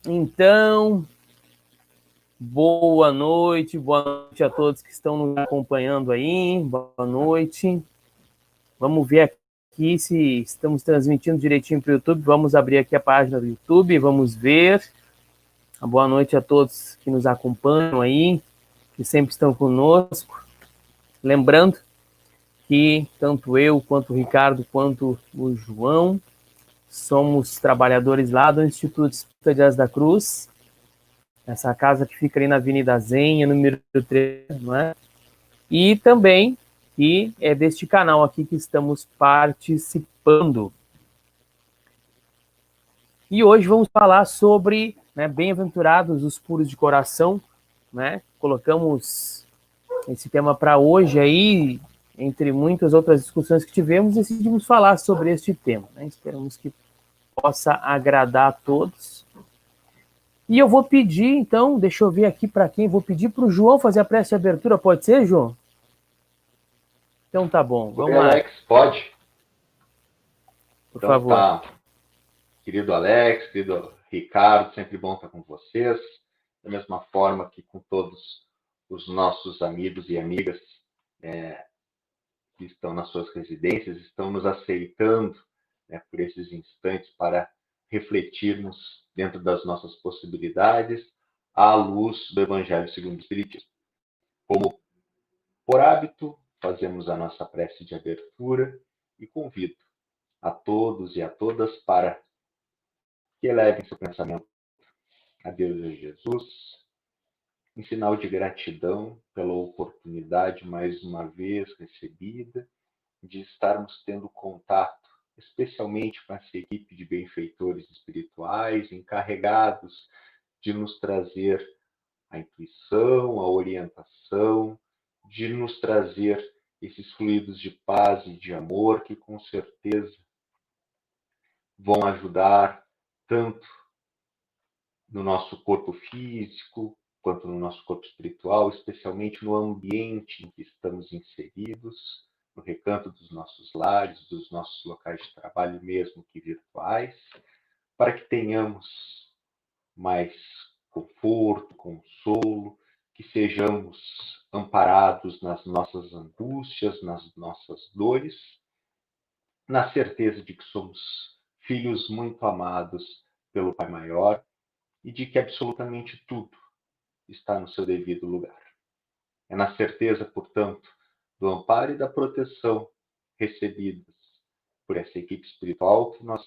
Então, boa noite a todos que estão nos acompanhando aí, boa noite. Vamos ver aqui se estamos transmitindo direitinho para o YouTube, vamos abrir aqui a página do YouTube, vamos ver. Boa noite a todos que nos acompanham aí, que sempre estão conosco. Lembrando que tanto eu, quanto o Ricardo, quanto o João, somos trabalhadores lá do Instituto Espírita de Asa da Cruz, essa casa que fica ali na Avenida Zenha, número 3, não é? E também que é deste canal aqui que estamos participando. E hoje vamos falar sobre, né, bem-aventurados os puros de coração, né? Colocamos esse tema para hoje aí, entre muitas outras discussões que tivemos, decidimos falar sobre este tema, né? Esperamos que possa agradar a todos. E eu vou pedir, então, deixa eu ver aqui para quem, vou pedir para o João fazer a prece de abertura, pode ser, João? Então tá bom, vamos lá. Alex, pode? Por Então favor. tá. Querido Alex, querido Ricardo, sempre bom estar com vocês. Da mesma forma que com todos os nossos amigos e amigas que estão nas suas residências, estão nos aceitando, né, por esses instantes para refletirmos dentro das nossas possibilidades à luz do Evangelho segundo o Espiritismo. Como por hábito, fazemos a nossa prece de abertura e convido a todos e a todas para que elevem seu pensamento a Deus e a Jesus, em sinal de gratidão pela oportunidade mais uma vez recebida de estarmos tendo contato, especialmente com essa equipe de benfeitores espirituais encarregados de nos trazer a intuição, a orientação, de nos trazer esses fluidos de paz e de amor que com certeza vão ajudar tanto no nosso corpo físico quanto no nosso corpo espiritual, especialmente no ambiente em que estamos inseridos, no recanto dos nossos lares, dos nossos locais de trabalho, mesmo que virtuais, para que tenhamos mais conforto, consolo, que sejamos amparados nas nossas angústias, nas nossas dores, na certeza de que somos filhos muito amados pelo Pai Maior e de que absolutamente tudo está no seu devido lugar. É na certeza, portanto, do amparo e da proteção recebidas por essa equipe espiritual que nós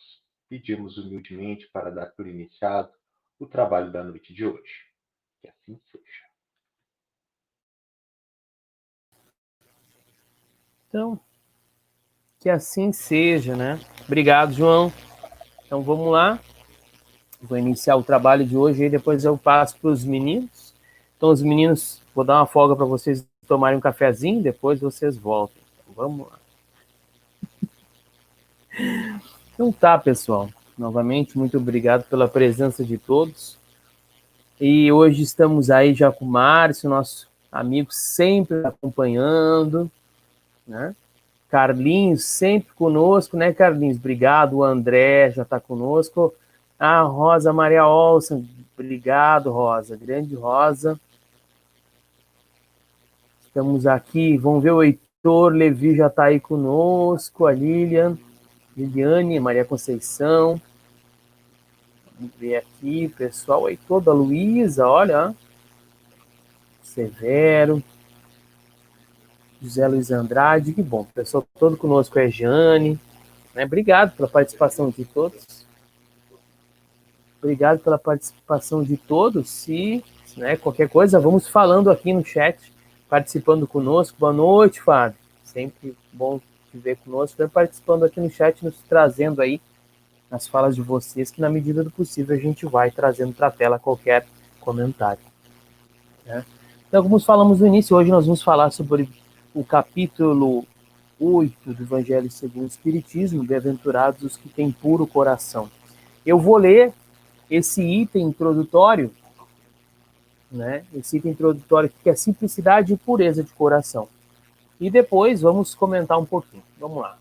pedimos humildemente para dar por iniciado o trabalho da noite de hoje. Que assim seja. Então, que assim seja, né? Obrigado, João. Então vamos lá. Vou iniciar o trabalho de hoje e depois eu passo para os meninos. Então os meninos, vou dar uma folga para vocês tomarem um cafezinho, depois vocês voltam. Então, vamos lá. Então tá, pessoal. Novamente, muito obrigado pela presença de todos. E hoje estamos aí já com o Márcio, nosso amigo sempre acompanhando, né? Carlinhos sempre conosco, né, Carlinhos? Obrigado. O André já está conosco. A Rosa Maria Olsen, obrigado, Rosa. Grande Rosa. Estamos aqui, vamos ver o Heitor Levi já está aí conosco, a Liliane, Maria Conceição. Vamos ver aqui, pessoal, aí toda a Luísa, olha. Severo. José Luiz Andrade, que bom. O pessoal todo conosco é Jane. Né? Obrigado pela participação de todos. Obrigado pela participação de todos. E, né, qualquer coisa, vamos falando aqui no chat, participando conosco. Boa noite, Fábio. Sempre bom te ver conosco. Vem participando aqui no chat, nos trazendo aí as falas de vocês, que na medida do possível a gente vai trazendo para a tela qualquer comentário. Né? Então, como falamos no início, hoje nós vamos falar sobre o capítulo 8 do Evangelho segundo o Espiritismo, bem-aventurados os que têm puro coração. Eu vou ler esse item introdutório, né? Esse item introdutório que é simplicidade e pureza de coração. E depois vamos comentar um pouquinho. Vamos lá.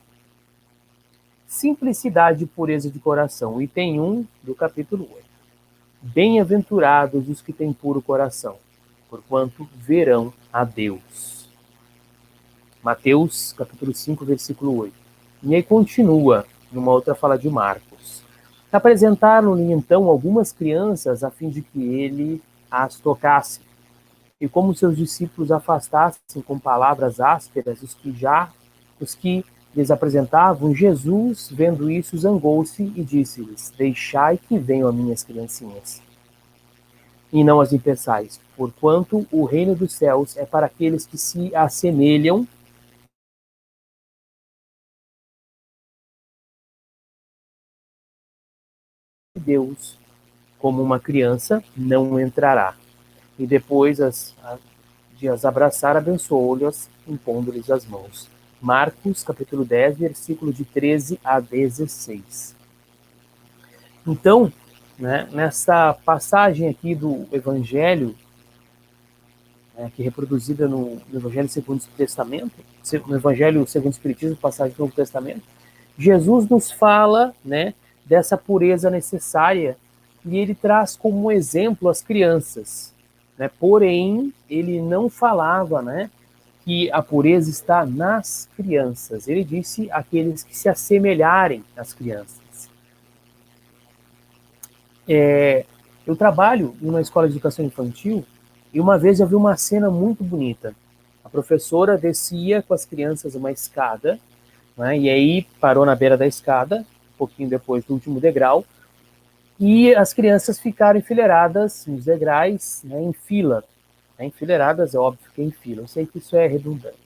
Simplicidade e pureza de coração, item 1 do capítulo 8. Bem-aventurados os que têm puro coração, porquanto verão a Deus. Mateus, capítulo 5, versículo 8. E aí continua, numa outra fala de Marcos. Apresentaram-lhe então algumas crianças a fim de que ele as tocasse. E como seus discípulos afastassem com palavras ásperas os que lhes apresentavam, Jesus, vendo isso, zangou-se e disse-lhes: Deixai que venham as minhas criancinhas, e não as impeçais, porquanto o reino dos céus é para aqueles que se assemelham a Deus. Como uma criança não entrará. E depois de as abraçar, abençoou-lhes, impondo-lhes as mãos. Marcos, capítulo 10, versículo de 13 a 16. Então, né, nessa passagem aqui do Evangelho, que é reproduzida no Evangelho segundo o Testamento, no Evangelho segundo o Espiritismo, passagem do Novo Testamento, Jesus nos fala, né, dessa pureza necessária e ele traz como exemplo as crianças. Né? Porém, ele não falava, né, que a pureza está nas crianças. Ele disse aqueles que se assemelharem às crianças. Eu trabalho em uma escola de educação infantil e uma vez eu vi uma cena muito bonita. A professora descia com as crianças uma escada, né, e aí parou na beira da escada, um pouquinho depois do último degrau, e as crianças ficaram enfileiradas nos degraus, né, em fila. Enfileiradas, é óbvio que é em fila. Eu sei que isso é redundante.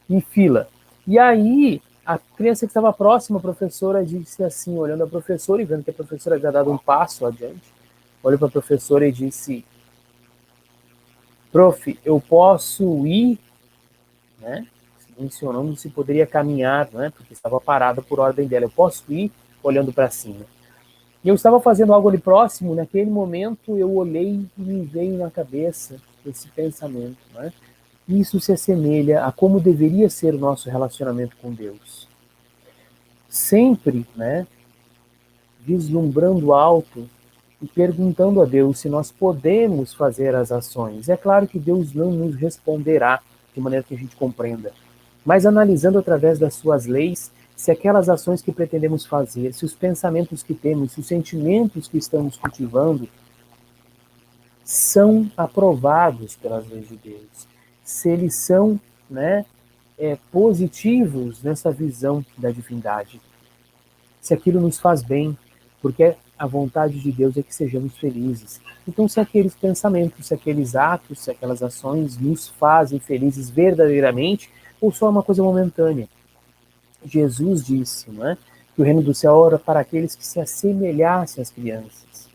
Em fila. E aí, a criança que estava próxima à professora disse assim, olhando a professora e vendo que a professora havia dado um passo adiante, olhou para a professora e disse: Prof, eu posso ir? Né? Mencionando se poderia caminhar, né? Porque estava parada por ordem dela. Eu posso ir? Olhando para cima. E eu estava fazendo algo ali próximo, naquele momento eu olhei e me veio na cabeça esse pensamento. Né? Isso se assemelha a como deveria ser o nosso relacionamento com Deus. Sempre, né, vislumbrando alto e perguntando a Deus se nós podemos fazer as ações. É claro que Deus não nos responderá de maneira que a gente compreenda, mas analisando através das suas leis, se aquelas ações que pretendemos fazer, se os pensamentos que temos, se os sentimentos que estamos cultivando são aprovados pelas leis de Deus, se eles são, né, positivos nessa visão da divindade, se aquilo nos faz bem, porque a vontade de Deus é que sejamos felizes. Então, se aqueles pensamentos, se aqueles atos, se aquelas ações nos fazem felizes verdadeiramente, ou só uma coisa momentânea. Jesus disse, não é, que o reino do céu era para aqueles que se assemelhassem às crianças.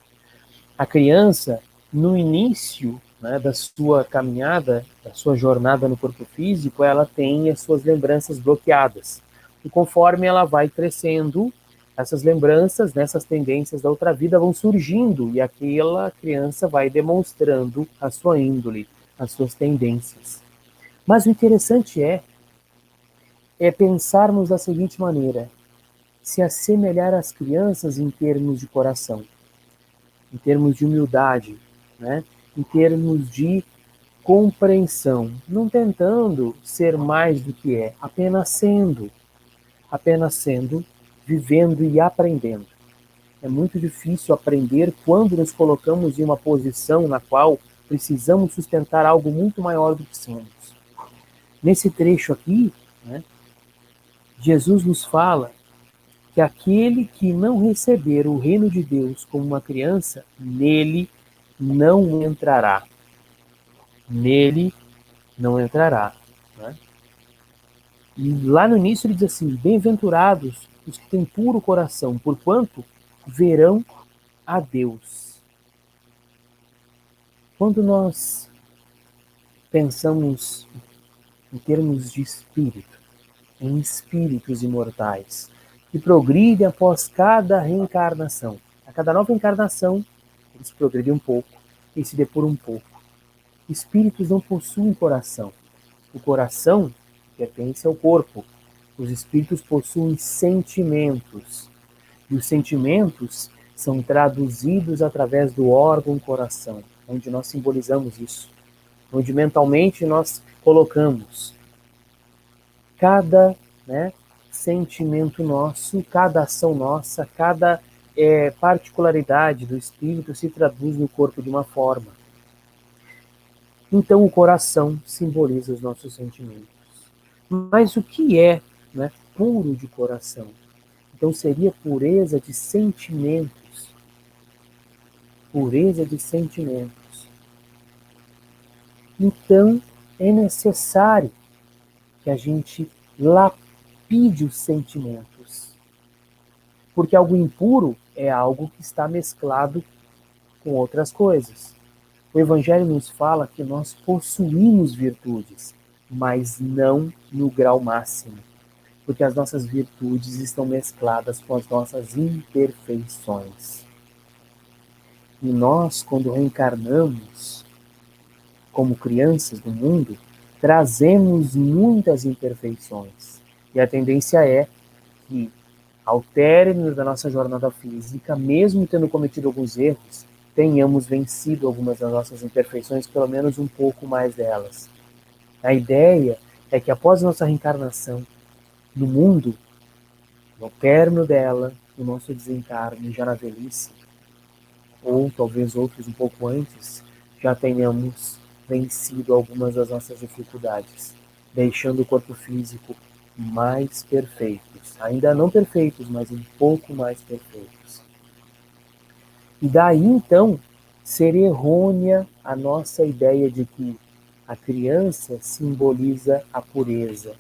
A criança, no início, né, da sua caminhada, da sua jornada no corpo físico, ela tem as suas lembranças bloqueadas. E conforme ela vai crescendo, essas lembranças, essas tendências da outra vida vão surgindo e aquela criança vai demonstrando a sua índole, as suas tendências. Mas o interessante é pensarmos da seguinte maneira: se assemelhar às crianças em termos de coração, em termos de humildade, né? Em termos de compreensão, não tentando ser mais do que é, apenas sendo, vivendo e aprendendo. É muito difícil aprender quando nos colocamos em uma posição na qual precisamos sustentar algo muito maior do que somos. Nesse trecho aqui, né, Jesus nos fala que aquele que não receber o reino de Deus como uma criança, nele não entrará. Nele não entrará. Né? E lá no início ele diz assim: bem-aventurados os que têm puro coração, porquanto verão a Deus. Quando nós pensamos em termos de espírito, em espíritos imortais, que progridem após cada reencarnação. A cada nova encarnação, eles progridem um pouco e se depuram um pouco. Espíritos não possuem coração. O coração pertence ao corpo. Os espíritos possuem sentimentos. E os sentimentos, são traduzidos através do órgão coração, onde nós simbolizamos isso, onde mentalmente nós colocamos cada, sentimento nosso, cada ação nossa, cada particularidade do espírito se traduz no corpo de uma forma. Então o coração simboliza os nossos sentimentos. Mas o que é, puro de coração? Então seria pureza de sentimentos. Pureza de sentimentos. Então é necessário que a gente lapide os sentimentos. Porque algo impuro é algo que está mesclado com outras coisas. O Evangelho nos fala que nós possuímos virtudes, mas não no grau máximo. Porque as nossas virtudes estão mescladas com as nossas imperfeições. E nós, quando reencarnamos como crianças do mundo, trazemos muitas imperfeições. E a tendência é que, ao término da nossa jornada física, mesmo tendo cometido alguns erros, tenhamos vencido algumas das nossas imperfeições, pelo menos um pouco mais delas. A ideia é que após a nossa reencarnação no mundo, no término dela, no nosso desencarne, já na velhice, ou talvez outros um pouco antes, já tenhamos vencido algumas das nossas dificuldades, deixando o corpo físico mais perfeitos. Ainda não perfeitos, mas um pouco mais perfeitos. E daí, então, ser errônea a nossa ideia de que a criança simboliza a pureza.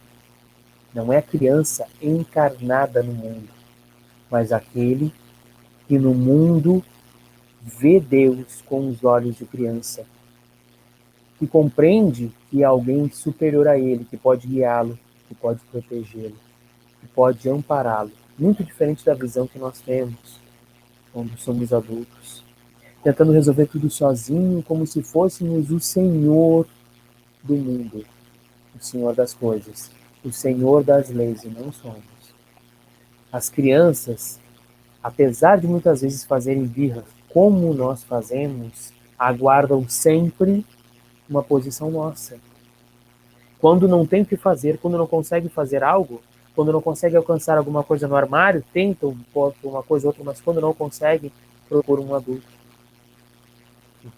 Não é a criança encarnada no mundo, mas aquele que no mundo vê Deus com os olhos de criança, que compreende que há alguém superior a ele, que pode guiá-lo, que pode protegê-lo, que pode ampará-lo. Muito diferente da visão que nós temos quando somos adultos, tentando resolver tudo sozinho, como se fôssemos o Senhor do mundo, o Senhor das coisas, o Senhor das leis, e não somos. As crianças, apesar de muitas vezes fazerem birra, como nós fazemos, aguardam sempre uma posição nossa. Quando não tem o que fazer, quando não consegue fazer algo, quando não consegue alcançar alguma coisa no armário, tentam uma coisa ou outra, mas quando não conseguem, procuram um adulto.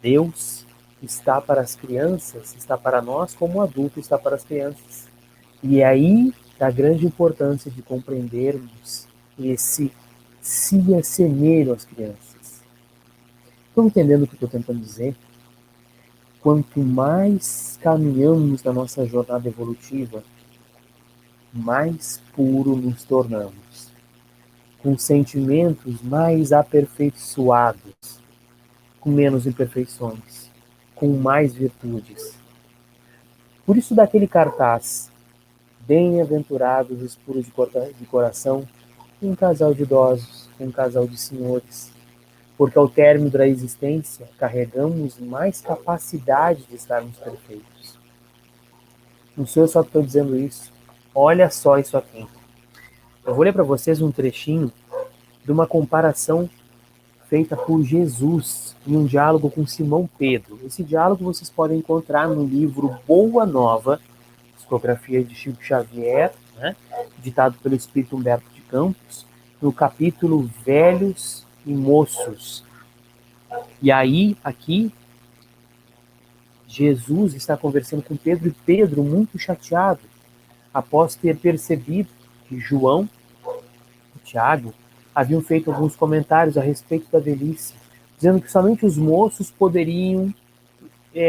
Deus está para as crianças, está para nós como o adulto está para as crianças. E é aí a grande importância de compreendermos esse se assemelho às crianças. Estão entendendo o que eu estou tentando dizer? Quanto mais caminhamos na nossa jornada evolutiva, mais puro nos tornamos, com sentimentos mais aperfeiçoados, com menos imperfeições, com mais virtudes. Por isso daquele cartaz, bem-aventurados os puros de coração, um casal de idosos, um casal de senhores, porque ao término da existência carregamos mais capacidade de estarmos perfeitos. Não sou eu só que estou dizendo isso. Olha só isso aqui. Eu vou ler para vocês um trechinho de uma comparação feita por Jesus em um diálogo com Simão Pedro. Esse diálogo vocês podem encontrar no livro Boa Nova, psicografia de Chico Xavier, ditado pelo Espírito Humberto de Campos, no capítulo Velhos e Moços. E aí, aqui, Jesus está conversando com Pedro, e Pedro, muito chateado, após ter percebido que João e Tiago haviam feito alguns comentários a respeito da velhice, dizendo que somente os moços poderiam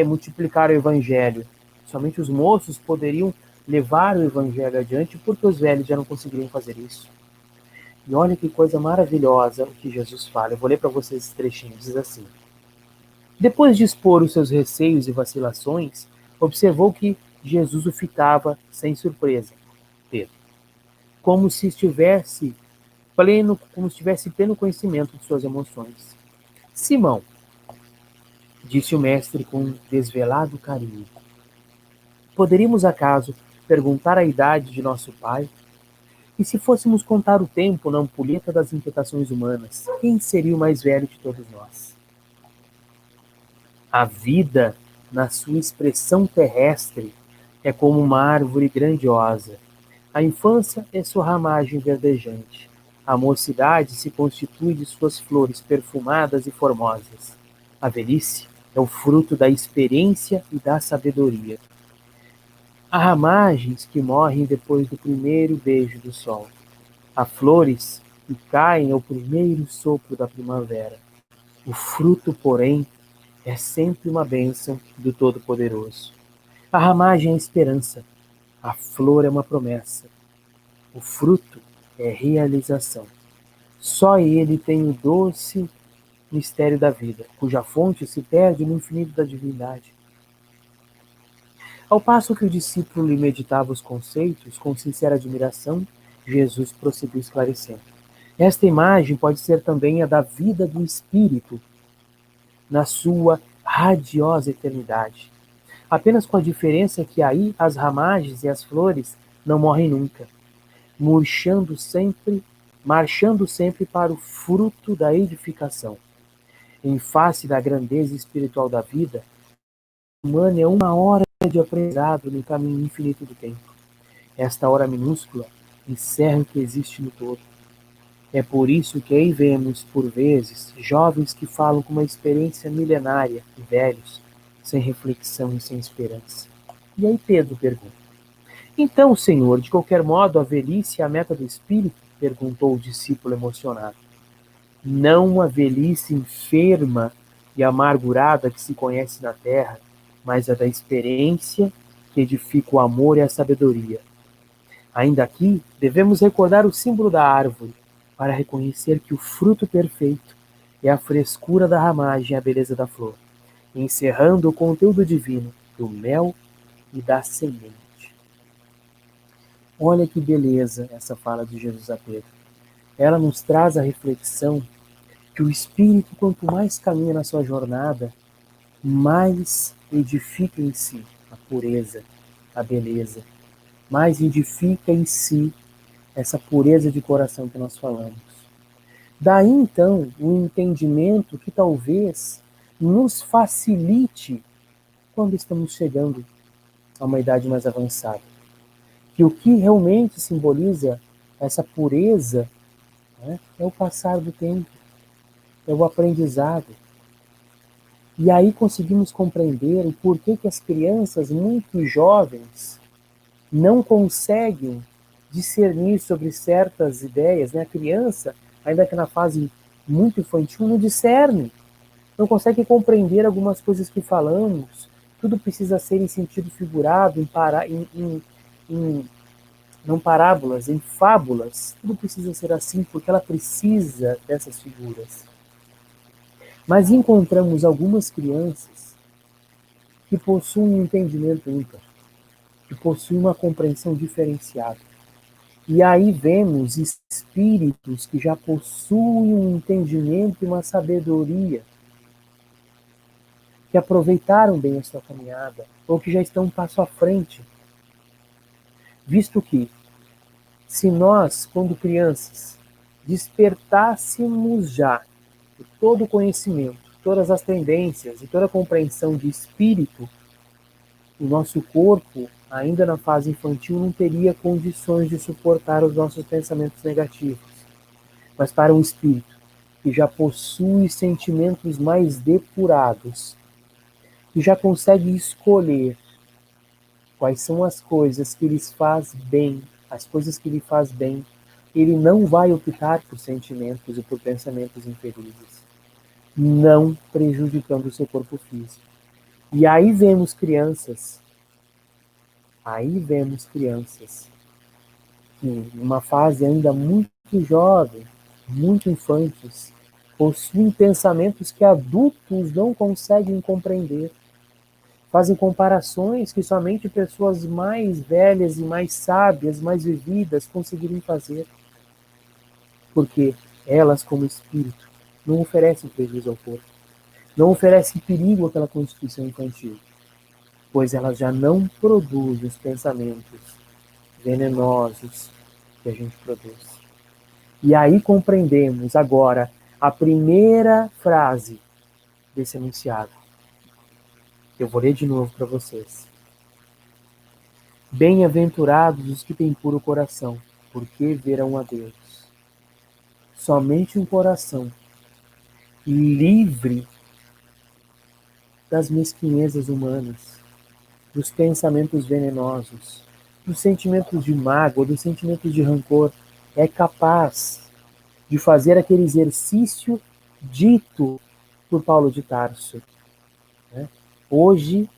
multiplicar o evangelho, somente os moços poderiam levar o evangelho adiante, porque os velhos já não conseguiriam fazer isso. E olha que coisa maravilhosa o que Jesus fala. Eu vou ler para vocês esse trechinho. Diz assim: depois de expor os seus receios e vacilações, observou que Jesus o fitava sem surpresa, Pedro, como se tivesse pleno conhecimento de suas emoções. Simão, disse o mestre com desvelado carinho, poderíamos acaso perguntar a idade de nosso pai? E se fôssemos contar o tempo na ampulheta das inquietações humanas, quem seria o mais velho de todos nós? A vida, na sua expressão terrestre, é como uma árvore grandiosa. A infância é sua ramagem verdejante. A mocidade se constitui de suas flores perfumadas e formosas. A velhice é o fruto da experiência e da sabedoria. Há ramagens que morrem depois do primeiro beijo do sol. Há flores que caem ao primeiro sopro da primavera. O fruto, porém, é sempre uma bênção do Todo-Poderoso. A ramagem é esperança, a flor é uma promessa, o fruto é realização. Só ele tem o doce mistério da vida, cuja fonte se perde no infinito da divindade. Ao passo que o discípulo lhe meditava os conceitos com sincera admiração, Jesus prosseguiu esclarecendo. Esta imagem pode ser também a da vida do Espírito, na sua radiosa eternidade. Apenas com a diferença que aí as ramagens e as flores não morrem nunca, marchando sempre para o fruto da edificação. Em face da grandeza espiritual da vida, humana é uma hora de aprendizado no caminho infinito do tempo. Esta hora minúscula encerra o que existe no todo. É por isso que aí vemos, por vezes, jovens que falam com uma experiência milenária e velhos, sem reflexão e sem esperança. E aí Pedro pergunta: então, Senhor, de qualquer modo, a velhice é a meta do espírito? Perguntou o discípulo emocionado. Não a velhice enferma e amargurada que se conhece na terra, mas a da experiência que edifica o amor e a sabedoria. Ainda aqui, devemos recordar o símbolo da árvore, para reconhecer que o fruto perfeito é a frescura da ramagem e a beleza da flor, encerrando o conteúdo divino do mel e da semente. Olha que beleza essa fala de Jesus a Pedro. Ela nos traz a reflexão que o Espírito, quanto mais caminha na sua jornada, mais edifica em si a pureza, a beleza, mais edifica em si essa pureza de coração que nós falamos. Daí, então, um entendimento que talvez nos facilite quando estamos chegando a uma idade mais avançada. Que o que realmente simboliza essa pureza, né, é o passar do tempo, é o aprendizado. E aí conseguimos compreender o porquê que as crianças muito jovens não conseguem discernir sobre certas ideias, né? A criança, ainda que na fase muito infantil, não discerne, não consegue compreender algumas coisas que falamos. Tudo precisa ser em sentido figurado, não parábolas, em fábulas. Tudo precisa ser assim porque ela precisa dessas figuras. Mas encontramos algumas crianças que possuem um entendimento ímpar, que possuem uma compreensão diferenciada. E aí vemos espíritos que já possuem um entendimento e uma sabedoria, que aproveitaram bem a sua caminhada, ou que já estão um passo à frente. Visto que, se nós, quando crianças, despertássemos já de todo o conhecimento, todas as tendências e toda a compreensão de espírito, o nosso corpo, ainda na fase infantil, não teria condições de suportar os nossos pensamentos negativos. Mas para um espírito que já possui sentimentos mais depurados, que já consegue escolher quais são as coisas que lhes faz bem, as coisas que lhe faz bem, ele não vai optar por sentimentos e por pensamentos infelizes, não prejudicando o seu corpo físico. E aí vemos crianças que, numa fase ainda muito jovem, muito infantes, possuem pensamentos que adultos não conseguem compreender. Fazem comparações que somente pessoas mais velhas e mais sábias, mais vividas, conseguiriam fazer. Porque elas, como espírito, não oferecem prejuízo ao corpo. Não oferecem perigo àquela constituição infantil. Pois elas já não produzem os pensamentos venenosos, que a gente produz. E aí compreendemos agora a primeira frase desse enunciado. Eu vou ler de novo para vocês. Bem-aventurados os que têm puro coração, porque verão a Deus. Somente um coração livre das mesquinhezas humanas, dos pensamentos venenosos, dos sentimentos de mágoa, dos sentimentos de rancor, é capaz de fazer aquele exercício dito por Paulo de Tarso. Né? Hoje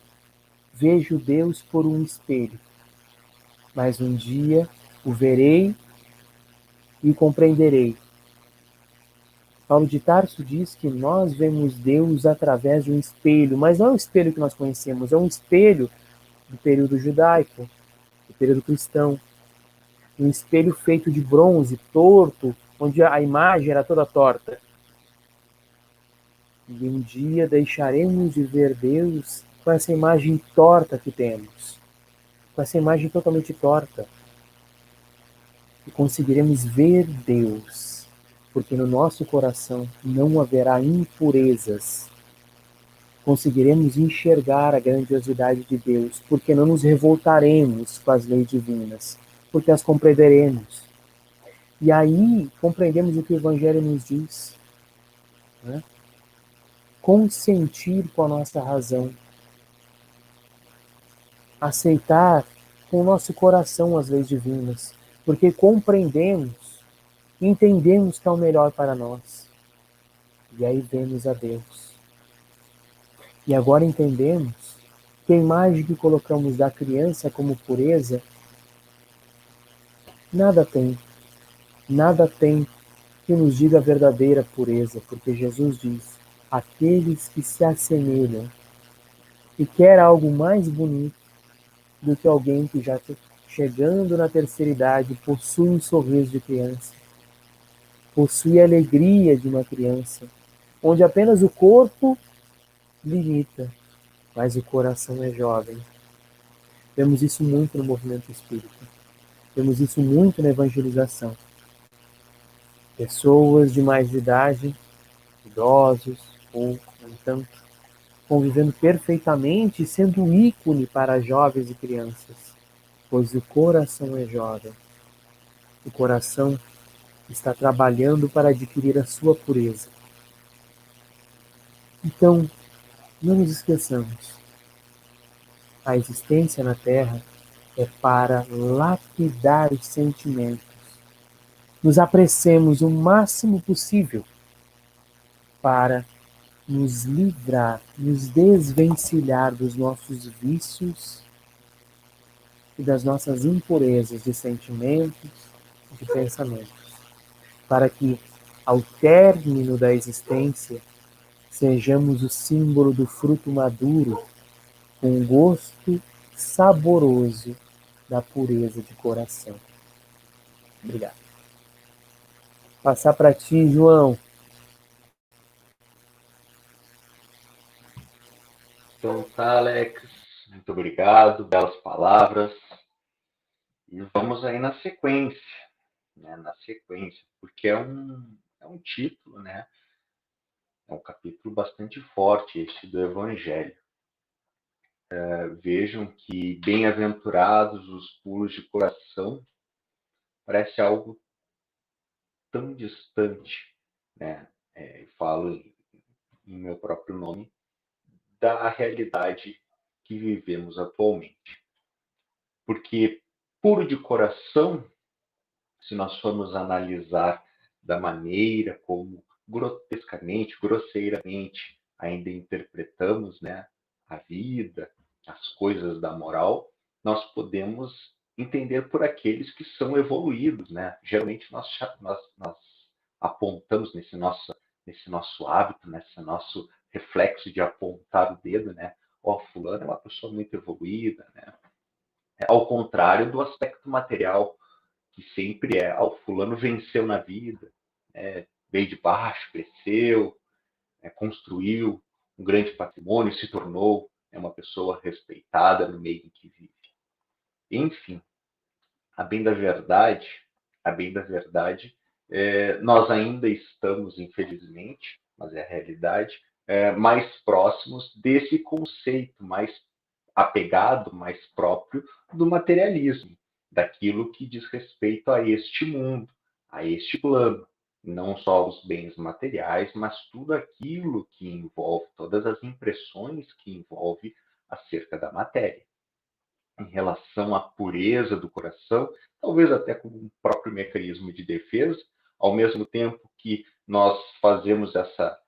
vejo Deus por um espelho, mas um dia o verei e compreenderei. Paulo de Tarso diz que nós vemos Deus através de um espelho, mas não é um espelho que nós conhecemos, é um espelho do período judaico, do período cristão. Um espelho feito de bronze, torto, onde a imagem era toda torta. E um dia deixaremos de ver Deus com essa imagem torta que temos, com essa imagem totalmente torta. E conseguiremos ver Deus, porque no nosso coração não haverá impurezas. Conseguiremos enxergar a grandiosidade de Deus, porque não nos revoltaremos com as leis divinas, porque as compreenderemos. E aí compreendemos o que o Evangelho nos diz. Né? Consentir com a nossa razão. Aceitar com o nosso coração as leis divinas, porque compreendemos e entendemos que é o melhor para nós. E aí vemos a Deus. E agora entendemos que a imagem que colocamos da criança como pureza nada tem que nos diga a verdadeira pureza, porque Jesus diz: aqueles que se assemelham, e quer algo mais bonito do que alguém que já chegando na terceira idade possui um sorriso de criança, possui a alegria de uma criança, onde apenas o corpo limita, mas o coração é jovem. Vemos isso muito no movimento espírita. Vemos isso muito na evangelização. Pessoas de mais idade, idosos ou não tanto, convivendo perfeitamente, sendo um ícone para jovens e crianças, pois o coração é jovem. O coração está trabalhando para adquirir a sua pureza. Então, não nos esqueçamos. A existência na Terra é para lapidar os sentimentos. Nos apressemos o máximo possível para nos livrar, nos desvencilhar dos nossos vícios e das nossas impurezas de sentimentos e de pensamentos, para que, ao término da existência, sejamos o símbolo do fruto maduro, com gosto saboroso da pureza de coração. Obrigado. Passar para ti, João. Então tá, Alex. Muito obrigado, belas palavras. E vamos aí na sequência, né? Na sequência, porque é um título, né? É um capítulo bastante forte este do Evangelho. Vejam que bem-aventurados os puros de coração parece algo tão distante, né? Eu falo em meu próprio nome, da realidade que vivemos atualmente. Porque puro de coração, se nós formos analisar da maneira como grotescamente, grosseiramente ainda interpretamos, né, a vida, as coisas da moral, nós podemos entender por aqueles que são evoluídos, né? Geralmente nós apontamos nesse nosso hábito, nesse nosso reflexo de apontar o dedo, né? Ó, fulano é uma pessoa muito evoluída, né? Ao contrário do aspecto material, que sempre o fulano venceu na vida, veio de baixo, cresceu, construiu um grande patrimônio, se tornou uma pessoa respeitada no meio em que vive. Enfim, a bem da verdade a bem da verdade, nós ainda estamos, infelizmente, mas é a realidade, mais próximos desse conceito mais apegado, mais próprio do materialismo, daquilo que diz respeito a este mundo, a este plano. Não só os bens materiais, mas tudo aquilo que envolve, todas as impressões que envolve acerca da matéria. Em relação à pureza do coração, talvez até como um próprio mecanismo de defesa, ao mesmo tempo que nós fazemos essa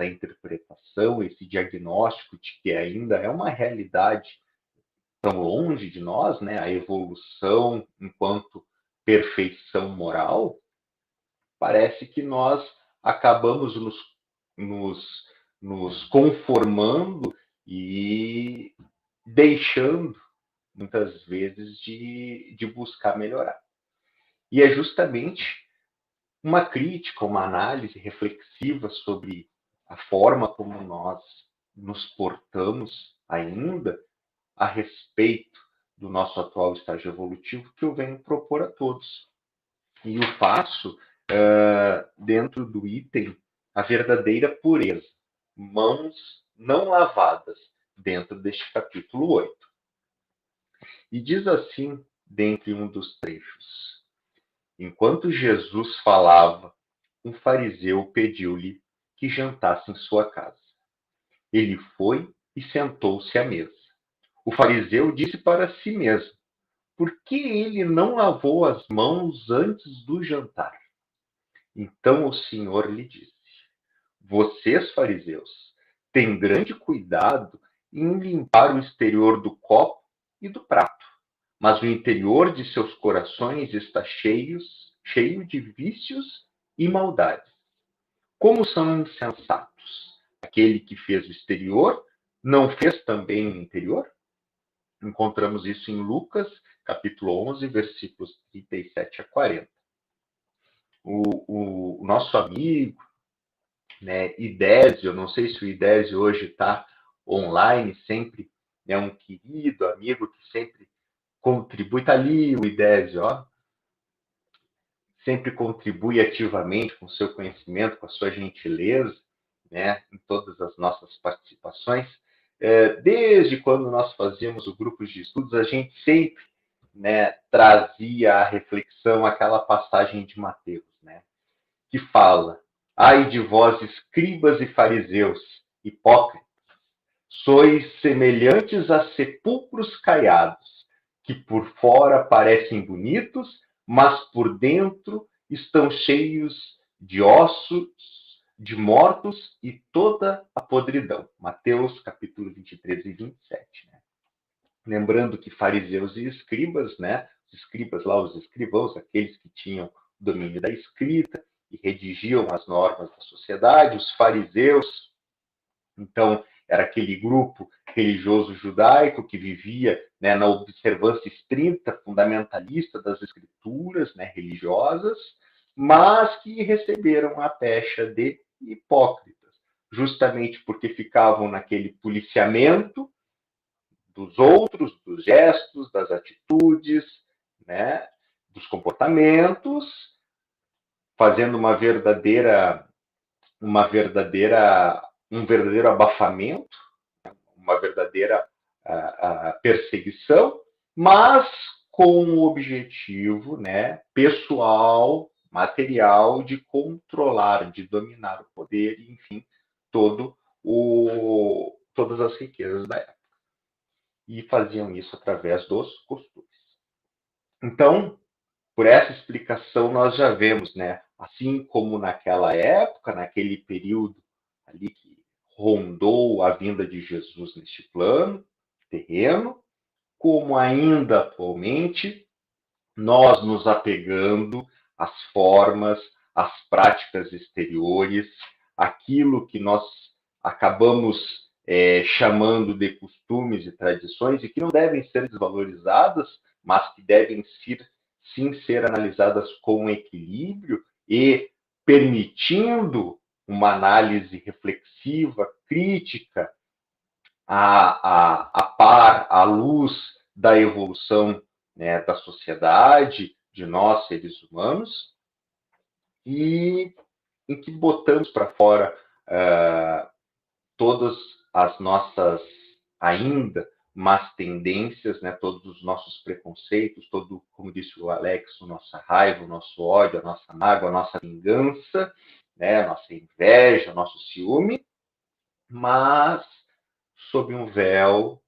interpretação, esse diagnóstico de que ainda é uma realidade tão longe de nós, né, a evolução enquanto perfeição moral, parece que nós acabamos nos conformando e deixando, muitas vezes, de buscar melhorar. E é justamente uma crítica, uma análise reflexiva sobre a forma como nós nos portamos ainda a respeito do nosso atual estágio evolutivo que eu venho propor a todos. E o faço dentro do item a verdadeira pureza, mãos não lavadas, dentro deste capítulo 8. E diz assim, dentre um dos trechos: enquanto Jesus falava, um fariseu pediu-lhe que jantasse em sua casa. Ele foi e sentou-se à mesa. O fariseu disse para si mesmo: por que ele não lavou as mãos antes do jantar? Então o Senhor lhe disse: vocês, fariseus, têm grande cuidado em limpar o exterior do copo e do prato, mas o interior de seus corações está cheio de vícios e maldades. Como são insensatos! Aquele que fez o exterior não fez também o interior? Encontramos isso em Lucas, capítulo 11, versículos 37 a 40. O nosso amigo, né, Idésio, não sei se o Idésio hoje está online, sempre é um querido amigo que sempre contribui, está ali o Idésio, ó, sempre contribui ativamente com o seu conhecimento, com a sua gentileza, né, em todas as nossas participações. Desde quando nós fazíamos o grupo de estudos, a gente sempre, né, trazia à reflexão aquela passagem de Mateus, né, que fala: ai de vós, escribas e fariseus, hipócritas, sois semelhantes a sepulcros caiados, que por fora parecem bonitos, mas por dentro estão cheios de ossos, de mortos e toda a podridão. Mateus capítulo 23 e 27. Né? Lembrando que fariseus e escribas, né? Os escribas lá, os escrivãos, aqueles que tinham domínio da escrita e redigiam as normas da sociedade, os fariseus, então, era aquele grupo religioso judaico que vivia, né, na observância estrita, fundamentalista das escrituras, né, religiosas, mas que receberam a pecha de hipócritas, justamente porque ficavam naquele policiamento dos outros, dos gestos, das atitudes, né, dos comportamentos, fazendo um verdadeiro abafamento, uma verdadeira perseguição, mas com o objetivo, né, pessoal, material, de controlar, de dominar o poder, e, enfim, todas as riquezas da época. E faziam isso através dos costumes. Então, por essa explicação, nós já vemos, né, assim como naquela época, naquele período ali que rondou a vinda de Jesus neste plano terreno, como ainda atualmente, nós nos apegando às formas, às práticas exteriores, aquilo que nós acabamos chamando de costumes e tradições, e que não devem ser desvalorizadas, mas que devem sim ser analisadas com equilíbrio e permitindo uma análise reflexiva, crítica, à luz da evolução, né, da sociedade, de nós, seres humanos, e em que botamos para fora todas as nossas ainda más tendências, né, todos os nossos preconceitos, todo, como disse o Alex, a nossa raiva, o nosso ódio, a nossa mágoa, a nossa vingança, né, a nossa inveja, o nosso ciúme, mas sob um véu,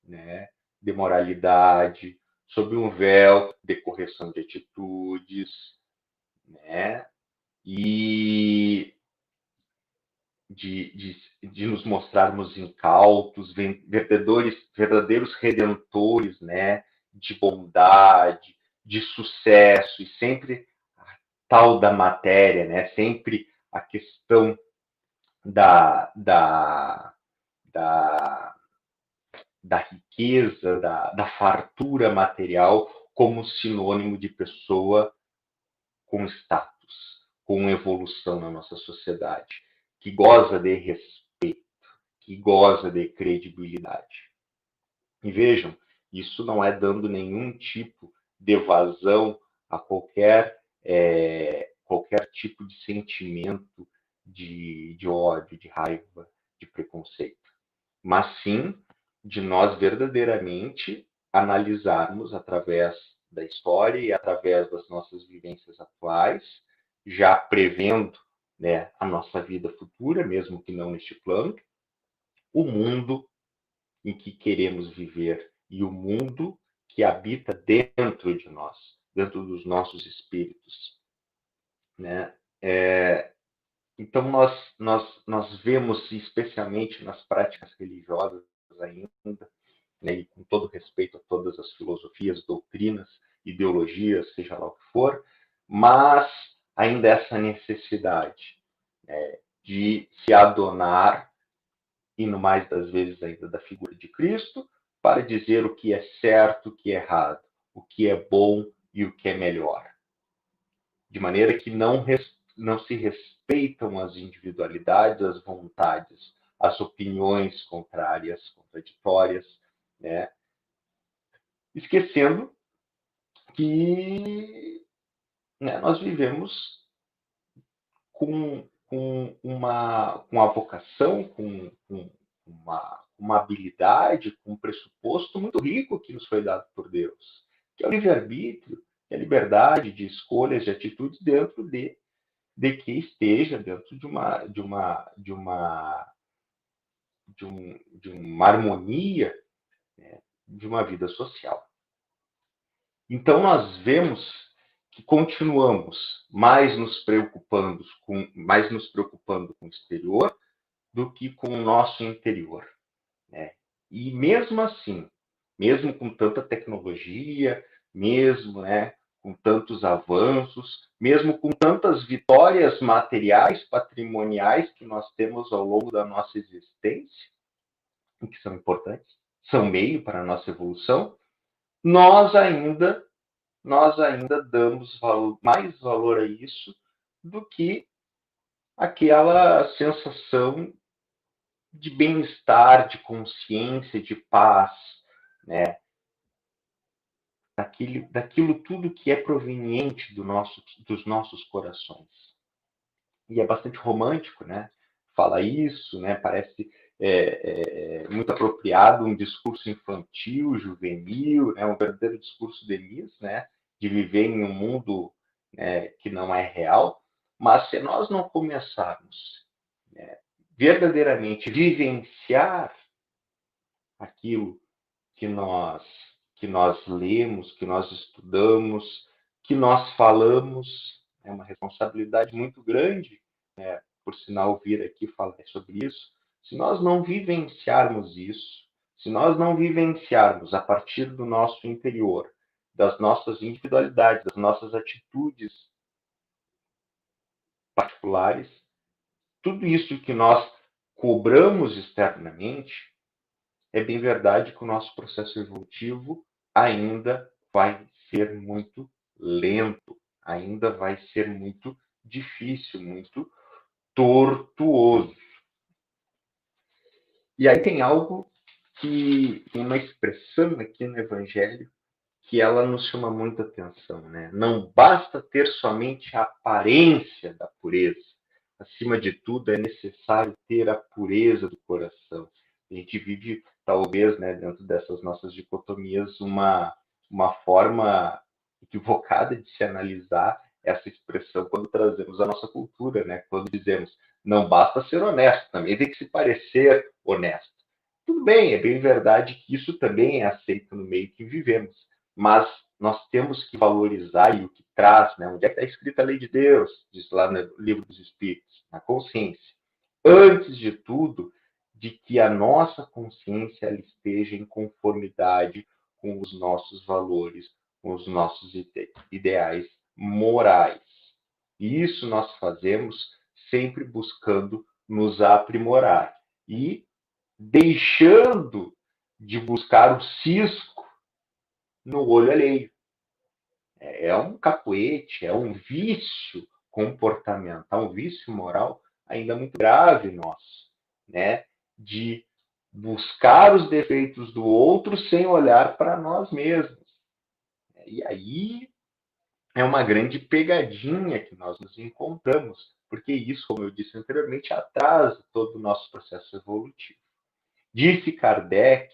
né, de moralidade, sob um véu de correção de atitudes, né, e de nos mostrarmos incautos, verdadeiros redentores, né, de bondade, de sucesso, e sempre a tal da matéria, né, sempre a questão da riqueza, da fartura material como sinônimo de pessoa com status, com evolução na nossa sociedade, que goza de respeito, que goza de credibilidade. E vejam, isso não é dando nenhum tipo de vazão a qualquer tipo de sentimento de ódio, de raiva, de preconceito, mas sim de nós verdadeiramente analisarmos através da história e através das nossas vivências atuais, já prevendo, né, a nossa vida futura, mesmo que não neste plano, o mundo em que queremos viver e o mundo que habita dentro de nós, dentro dos nossos espíritos, né? Então nós vemos, especialmente nas práticas religiosas ainda, né, e com todo respeito a todas as filosofias, doutrinas, ideologias, seja lá o que for, mas ainda essa necessidade, né, de se adonar, e no mais das vezes ainda da figura de Cristo, para dizer o que é certo, o que é errado, o que é bom e o que é melhor. De maneira que não se respeitam as individualidades, as vontades, as opiniões contrárias, contraditórias, né? Esquecendo que, né, nós vivemos com uma vocação, com uma habilidade, com um pressuposto muito rico que nos foi dado por Deus, que é o livre-arbítrio, que é a liberdade de escolhas, de atitudes dentro de que esteja dentro de uma harmonia, né, de uma vida social. Então nós vemos que continuamos mais nos preocupando com o exterior do que com o nosso interior, né? E mesmo assim, mesmo com tanta tecnologia, mesmo, né, com tantos avanços, mesmo com tantas vitórias materiais, patrimoniais que nós temos ao longo da nossa existência, e que são importantes, são meio para a nossa evolução, nós ainda damos mais valor a isso do que aquela sensação de bem-estar, de consciência, de paz, né? Daquilo tudo que é proveniente dos nossos corações. E é bastante romântico, né? Fala isso, né? Parece muito apropriado, um discurso infantil, juvenil, né? Um verdadeiro discurso de Elis, né? De viver em um mundo, né, que não é real. Mas se nós não começarmos, né, verdadeiramente vivenciar aquilo que nós lemos, que nós estudamos, que nós falamos, é uma responsabilidade muito grande, né, por sinal vir aqui falar sobre isso. Se nós não vivenciarmos isso, se nós não vivenciarmos a partir do nosso interior, das nossas individualidades, das nossas atitudes particulares, tudo isso que nós cobramos externamente, é bem verdade que o nosso processo evolutivo ainda vai ser muito lento, ainda vai ser muito difícil, muito tortuoso. E aí tem algo tem uma expressão aqui no Evangelho que ela nos chama muita atenção, né? Não basta ter somente a aparência da pureza. Acima de tudo, é necessário ter a pureza do coração. A gente vive, talvez, né, dentro dessas nossas dicotomias, uma forma equivocada de se analisar essa expressão quando trazemos a nossa cultura, né? Quando dizemos, não basta ser honesto, também tem que se parecer honesto. Tudo bem, é bem verdade que isso também é aceito no meio que vivemos, mas nós temos que valorizar e o que traz, né? Onde é que está escrita a lei de Deus? Diz lá no livro dos Espíritos, na consciência. Antes de tudo, de que a nossa consciência ela esteja em conformidade com os nossos valores, com os nossos ideais morais. E isso nós fazemos sempre buscando nos aprimorar e deixando de buscar o cisco no olho alheio. É um cacuete, é um vício comportamental, um vício moral ainda muito grave nosso, né? De buscar os defeitos do outro sem olhar para nós mesmos. E aí é uma grande pegadinha que nós nos encontramos, porque isso, como eu disse anteriormente, atrasa todo o nosso processo evolutivo. Disse Kardec,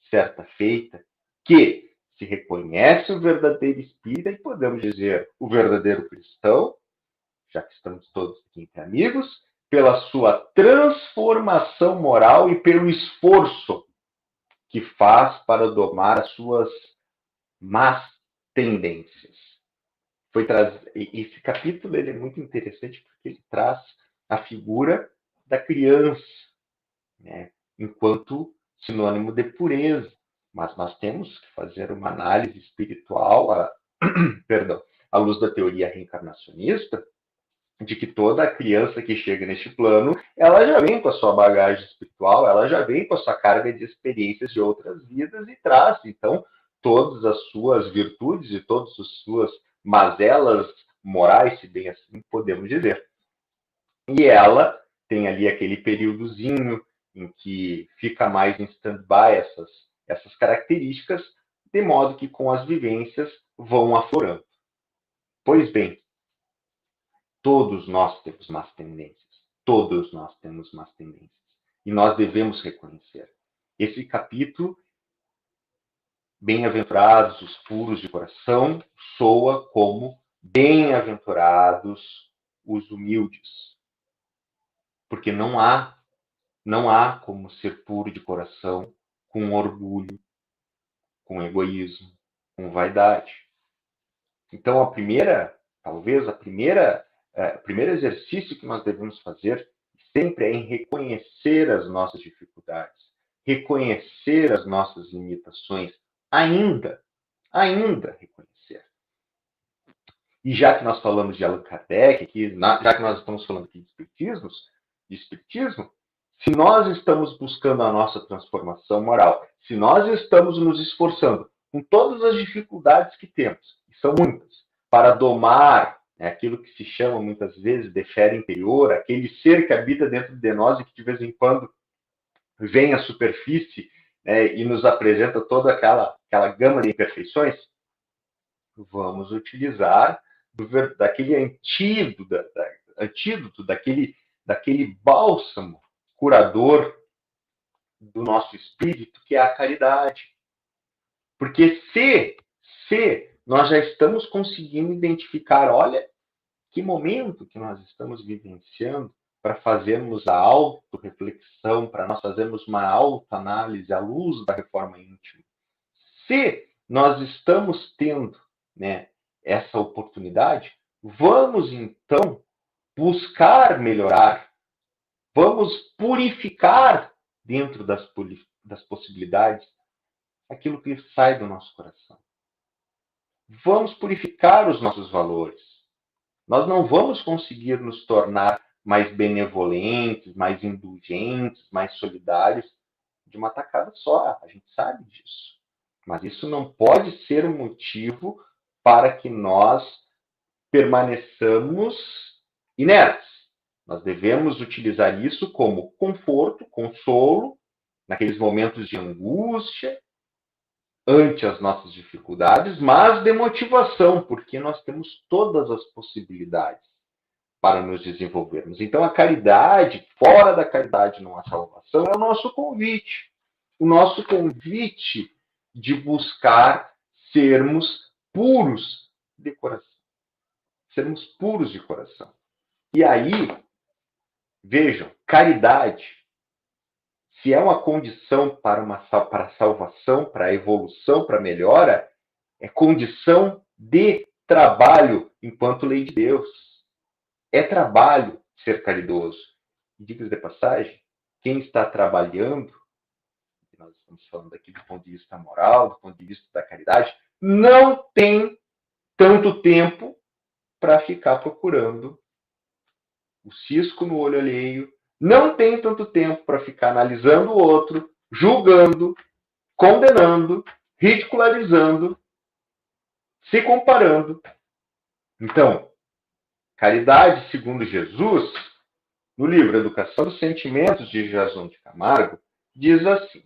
certa feita, que se reconhece o verdadeiro espírita e podemos dizer o verdadeiro cristão, já que estamos todos aqui entre amigos, pela sua transformação moral e pelo esforço que faz para domar as suas más tendências. Esse capítulo ele é muito interessante porque ele traz a figura da criança, né, enquanto sinônimo de pureza. Mas nós temos que fazer uma análise espiritual, à luz da teoria reencarnacionista, de que toda criança que chega neste plano, ela já vem com a sua bagagem espiritual, ela já vem com a sua carga de experiências de outras vidas e traz, então, todas as suas virtudes e todas as suas mazelas morais, se bem assim podemos dizer. E ela tem ali aquele períodozinho em que fica mais em stand-by essas características, de modo que com as vivências vão aflorando. Pois bem, todos nós temos más tendências. Todos nós temos más tendências. E nós devemos reconhecer. Esse capítulo, bem-aventurados os puros de coração, soa como bem-aventurados os humildes. Porque não há como ser puro de coração com orgulho, com egoísmo, com vaidade. Então, o primeiro exercício que nós devemos fazer sempre é em reconhecer as nossas dificuldades, reconhecer as nossas limitações, ainda reconhecer. E já que nós falamos de Allan Kardec, já que nós estamos falando aqui de espiritismo, se nós estamos buscando a nossa transformação moral, se nós estamos nos esforçando com todas as dificuldades que temos, e são muitas, para domar aquilo que se chama muitas vezes de fera interior, aquele ser que habita dentro de nós e que de vez em quando vem à superfície, né, e nos apresenta toda aquela gama de imperfeições, vamos utilizar daquele antídoto, daquele bálsamo curador do nosso espírito, que é a caridade. Porque se nós já estamos conseguindo identificar, olha, que momento que nós estamos vivenciando para fazermos a autorreflexão, para nós fazermos uma autoanálise à luz da reforma íntima. Se nós estamos tendo, né, essa oportunidade, vamos então buscar melhorar, vamos purificar dentro das possibilidades aquilo que sai do nosso coração. Vamos purificar os nossos valores. Nós não vamos conseguir nos tornar mais benevolentes, mais indulgentes, mais solidários de uma tacada só. A gente sabe disso. Mas isso não pode ser um motivo para que nós permaneçamos inertes. Nós devemos utilizar isso como conforto, consolo, naqueles momentos de angústia, ante as nossas dificuldades, mas de motivação, porque nós temos todas as possibilidades para nos desenvolvermos. Então, a caridade, fora da caridade não há salvação, é o nosso convite. O nosso convite de buscar sermos puros de coração. Sermos puros de coração. E aí, vejam, caridade, se é uma condição para a salvação, para a evolução, para a melhora, é condição de trabalho enquanto lei de Deus. É trabalho ser caridoso. Dicas de passagem, quem está trabalhando, nós estamos falando aqui do ponto de vista moral, do ponto de vista da caridade, não tem tanto tempo para ficar procurando o cisco no olho alheio, não tem tanto tempo para ficar analisando o outro, julgando, condenando, ridicularizando, se comparando. Então, caridade, segundo Jesus, no livro Educação dos Sentimentos, de Jason de Camargo, diz assim: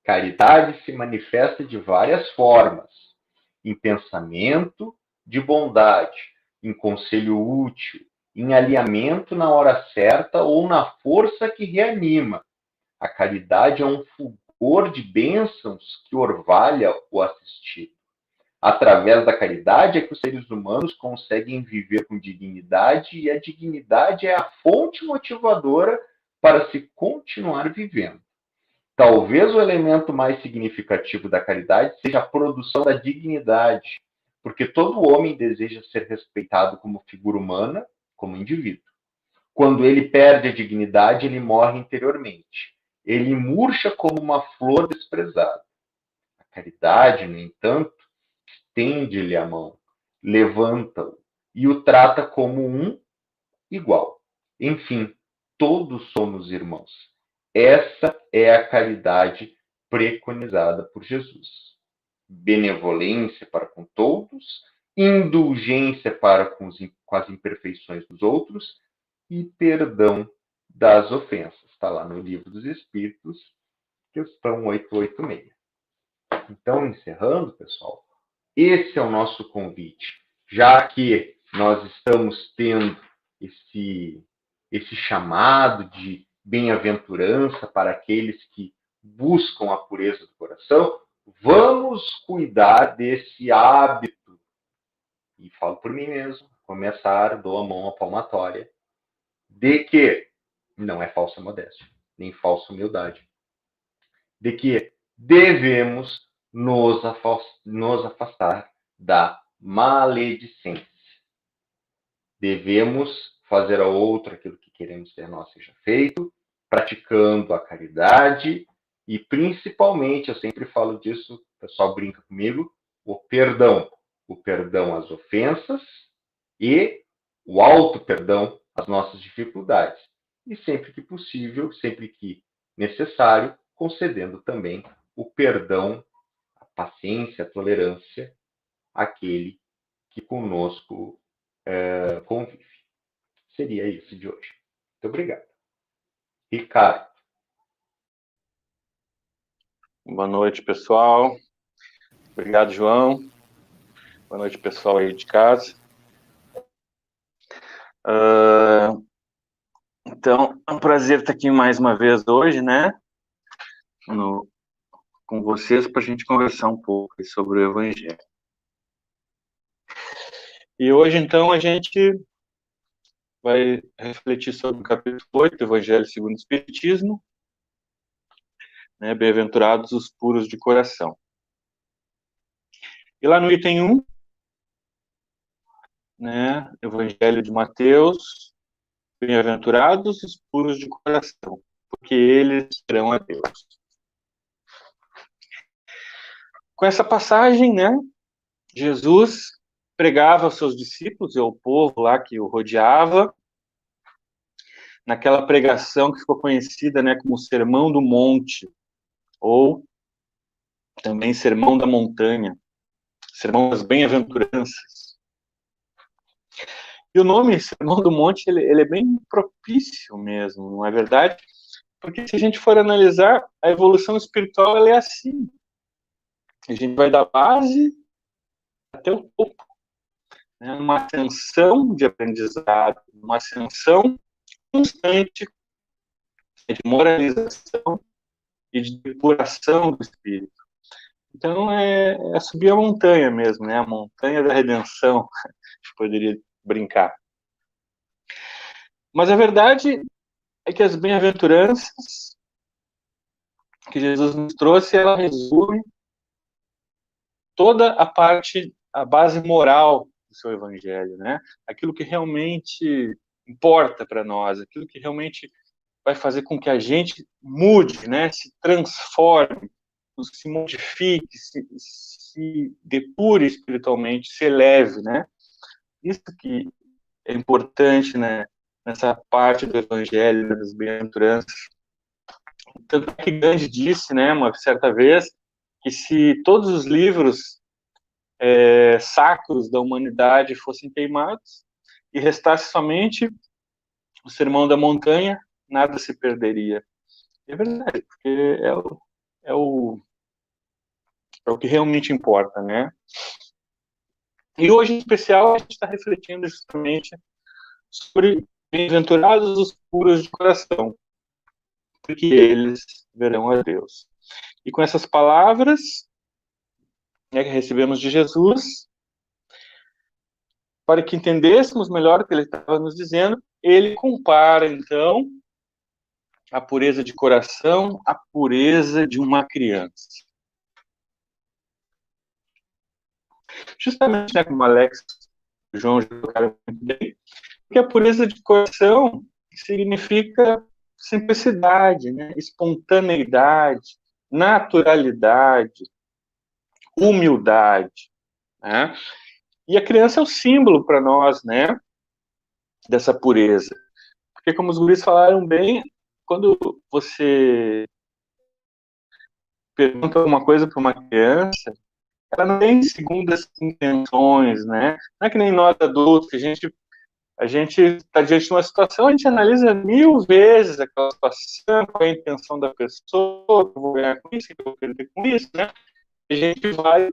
caridade se manifesta de várias formas, em pensamento de bondade, em conselho útil, em alinhamento na hora certa ou na força que reanima. A caridade é um fulgor de bênçãos que orvalha o assistido. Através da caridade é que os seres humanos conseguem viver com dignidade, e a dignidade é a fonte motivadora para se continuar vivendo. Talvez o elemento mais significativo da caridade seja a produção da dignidade, porque todo homem deseja ser respeitado como figura humana, como indivíduo. Quando ele perde a dignidade, ele morre interiormente. Ele murcha como uma flor desprezada. A caridade, no entanto, estende-lhe a mão, levanta-o e o trata como um igual. Enfim, todos somos irmãos. Essa é a caridade preconizada por Jesus. Benevolência para com todos, indulgência para com as imperfeições dos outros e perdão das ofensas. Está lá no Livro dos Espíritos, questão 886. Então, encerrando, pessoal, esse é o nosso convite. Já que nós estamos tendo esse chamado de bem-aventurança para aqueles que buscam a pureza do coração, vamos cuidar desse hábito. E falo por mim mesmo, começar, dou a mão à palmatória, de que não é falsa modéstia, nem falsa humildade, de que devemos nos afastar da maledicência. Devemos fazer a outro aquilo que queremos que a nós seja feito, praticando a caridade e, principalmente, eu sempre falo disso, o pessoal brinca comigo, o perdão às ofensas e o auto-perdão às nossas dificuldades. E sempre que possível, sempre que necessário, concedendo também o perdão, a paciência, a tolerância àquele que conosco convive. Seria isso de hoje. Muito obrigado. Ricardo. Boa noite, pessoal. Obrigado, João. Boa noite, pessoal aí de casa. Então, é um prazer estar aqui mais uma vez hoje, né? Com vocês, para a gente conversar um pouco sobre o Evangelho. E hoje, então, a gente vai refletir sobre o capítulo 8 do Evangelho segundo o Espiritismo, né? Bem-aventurados os puros de coração. E lá no item 1, né? Evangelho de Mateus, bem-aventurados os puros de coração, porque eles verão a Deus. Com essa passagem, né, Jesus pregava aos seus discípulos e ao povo lá que o rodeava, naquela pregação que ficou conhecida, né, como Sermão do Monte, ou também Sermão da Montanha, Sermão das Bem-aventuranças. E o nome Sermão do Monte, ele é bem propício mesmo, não é verdade? Porque se a gente for analisar, a evolução espiritual ela é assim. A gente vai da base até o topo, né? Uma ascensão de aprendizado, uma ascensão constante de moralização e de depuração do espírito. Então, é subir a montanha mesmo, né? A montanha da redenção, a gente poderia brincar. Mas a verdade é que as bem-aventuranças que Jesus nos trouxe, ela resume toda a parte, a base moral do seu evangelho, né? Aquilo que realmente importa para nós, aquilo que realmente vai fazer com que a gente mude, né? Se transforme, se modifique, se depure espiritualmente, se eleve, né? Isso que é importante, né? Nessa parte do evangelho, das bem-aventuranças. Tanto que Gandhi disse, né, uma certa vez, que se todos os livros sacros da humanidade fossem queimados e restasse somente o Sermão da Montanha, nada se perderia. É verdade, porque é o que realmente importa, né? E hoje, em especial, a gente está refletindo justamente sobre bem-aventurados os puros de coração, porque eles verão a Deus. E com essas palavras, né, que recebemos de Jesus, para que entendêssemos melhor o que ele estava nos dizendo, ele compara, então, a pureza de coração à pureza de uma criança. Justamente, né, como Alex e o João já colocaram muito bem, porque a pureza de coração significa simplicidade, né, espontaneidade, naturalidade, humildade, né? E a criança é o símbolo para nós, né, dessa pureza. Porque, como os guris falaram bem, quando você pergunta alguma coisa para uma criança, ela não tem segundas intenções, né? Não é que nem nós adultos, que a gente está diante de uma situação, a gente analisa 1000 vezes aquela situação, qual é a intenção da pessoa, o que eu vou ganhar com isso, o que eu vou perder com isso, né? A gente vai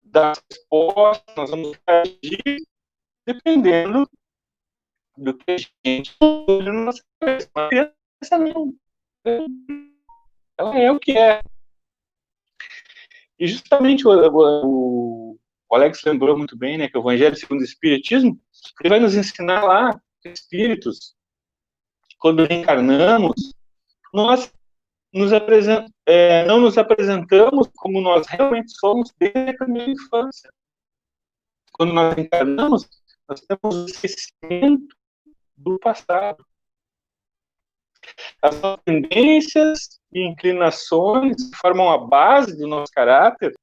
dar respostas, nós vamos agir dependendo do que a gente olha na nossa cabeça. Uma criança não. Ela é o que é. E justamente o Alex lembrou muito bem, né, que o Evangelho segundo o Espiritismo, ele vai nos ensinar lá, espíritos, que quando reencarnamos, nós não nos apresentamos como nós realmente somos desde a primeira infância. Quando nós reencarnamos, nós temos o esquecimento do passado. As nossas tendências e inclinações que formam a base do nosso caráter,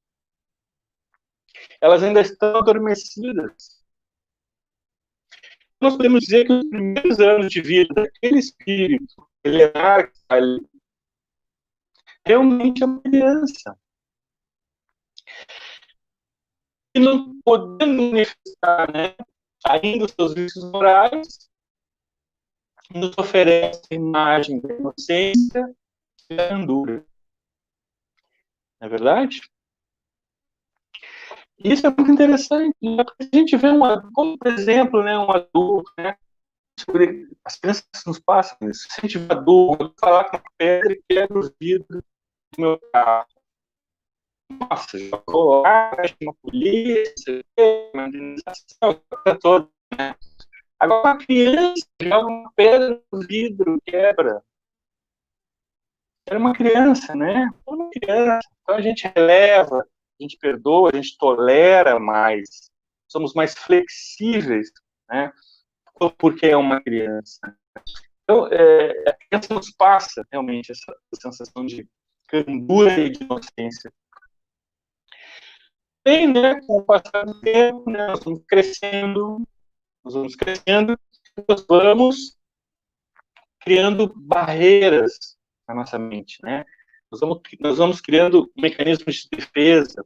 elas ainda estão adormecidas. Nós podemos dizer que os primeiros anos de vida daquele espírito milenar que está ali, realmente é uma criança. E não podendo manifestar, né, ainda os seus vícios morais, nos oferece a imagem da inocência e da candura. Não é verdade? Isso é muito interessante, né? Porque a gente vê, como, por exemplo, né, um adulto, né, as crianças nos passam isso. Se a gente vê um adulto falar com uma pedra e quebra os vidros do meu carro, nossa, já vou lá, chama a polícia, uma indenização, toda, né? Agora, uma criança joga uma pedra no vidro, quebra. Era uma criança, né? Era uma criança. Então a gente releva, a gente perdoa, a gente tolera mais, somos mais flexíveis, né? Porque é uma criança. Então, a criança nos passa realmente essa sensação de candura e de inocência. Bem, né? Com o passar do tempo, né, nós vamos crescendo, nós vamos criando barreiras na nossa mente, né? Nós vamos criando mecanismos de defesa,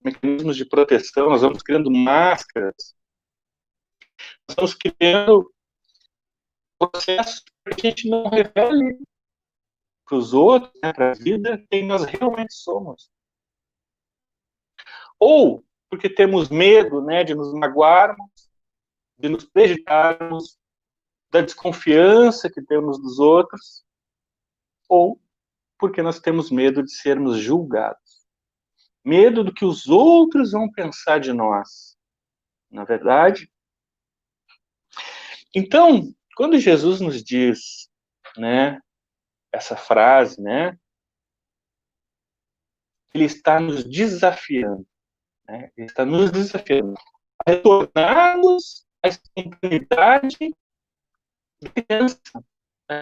mecanismos de proteção, nós vamos criando máscaras, nós vamos criando processos para que a gente não revele para os outros, né, para a vida, quem nós realmente somos. ou porque temos medo, né, de nos magoarmos, de nos prejudicarmos, da desconfiança que temos dos outros, ou porque nós temos medo de sermos julgados. Medo do que os outros vão pensar de nós. Na verdade? Então, quando Jesus nos diz, né, essa frase, né, ele está nos desafiando, né, ele está nos desafiando a retornarmos à espontaneidade da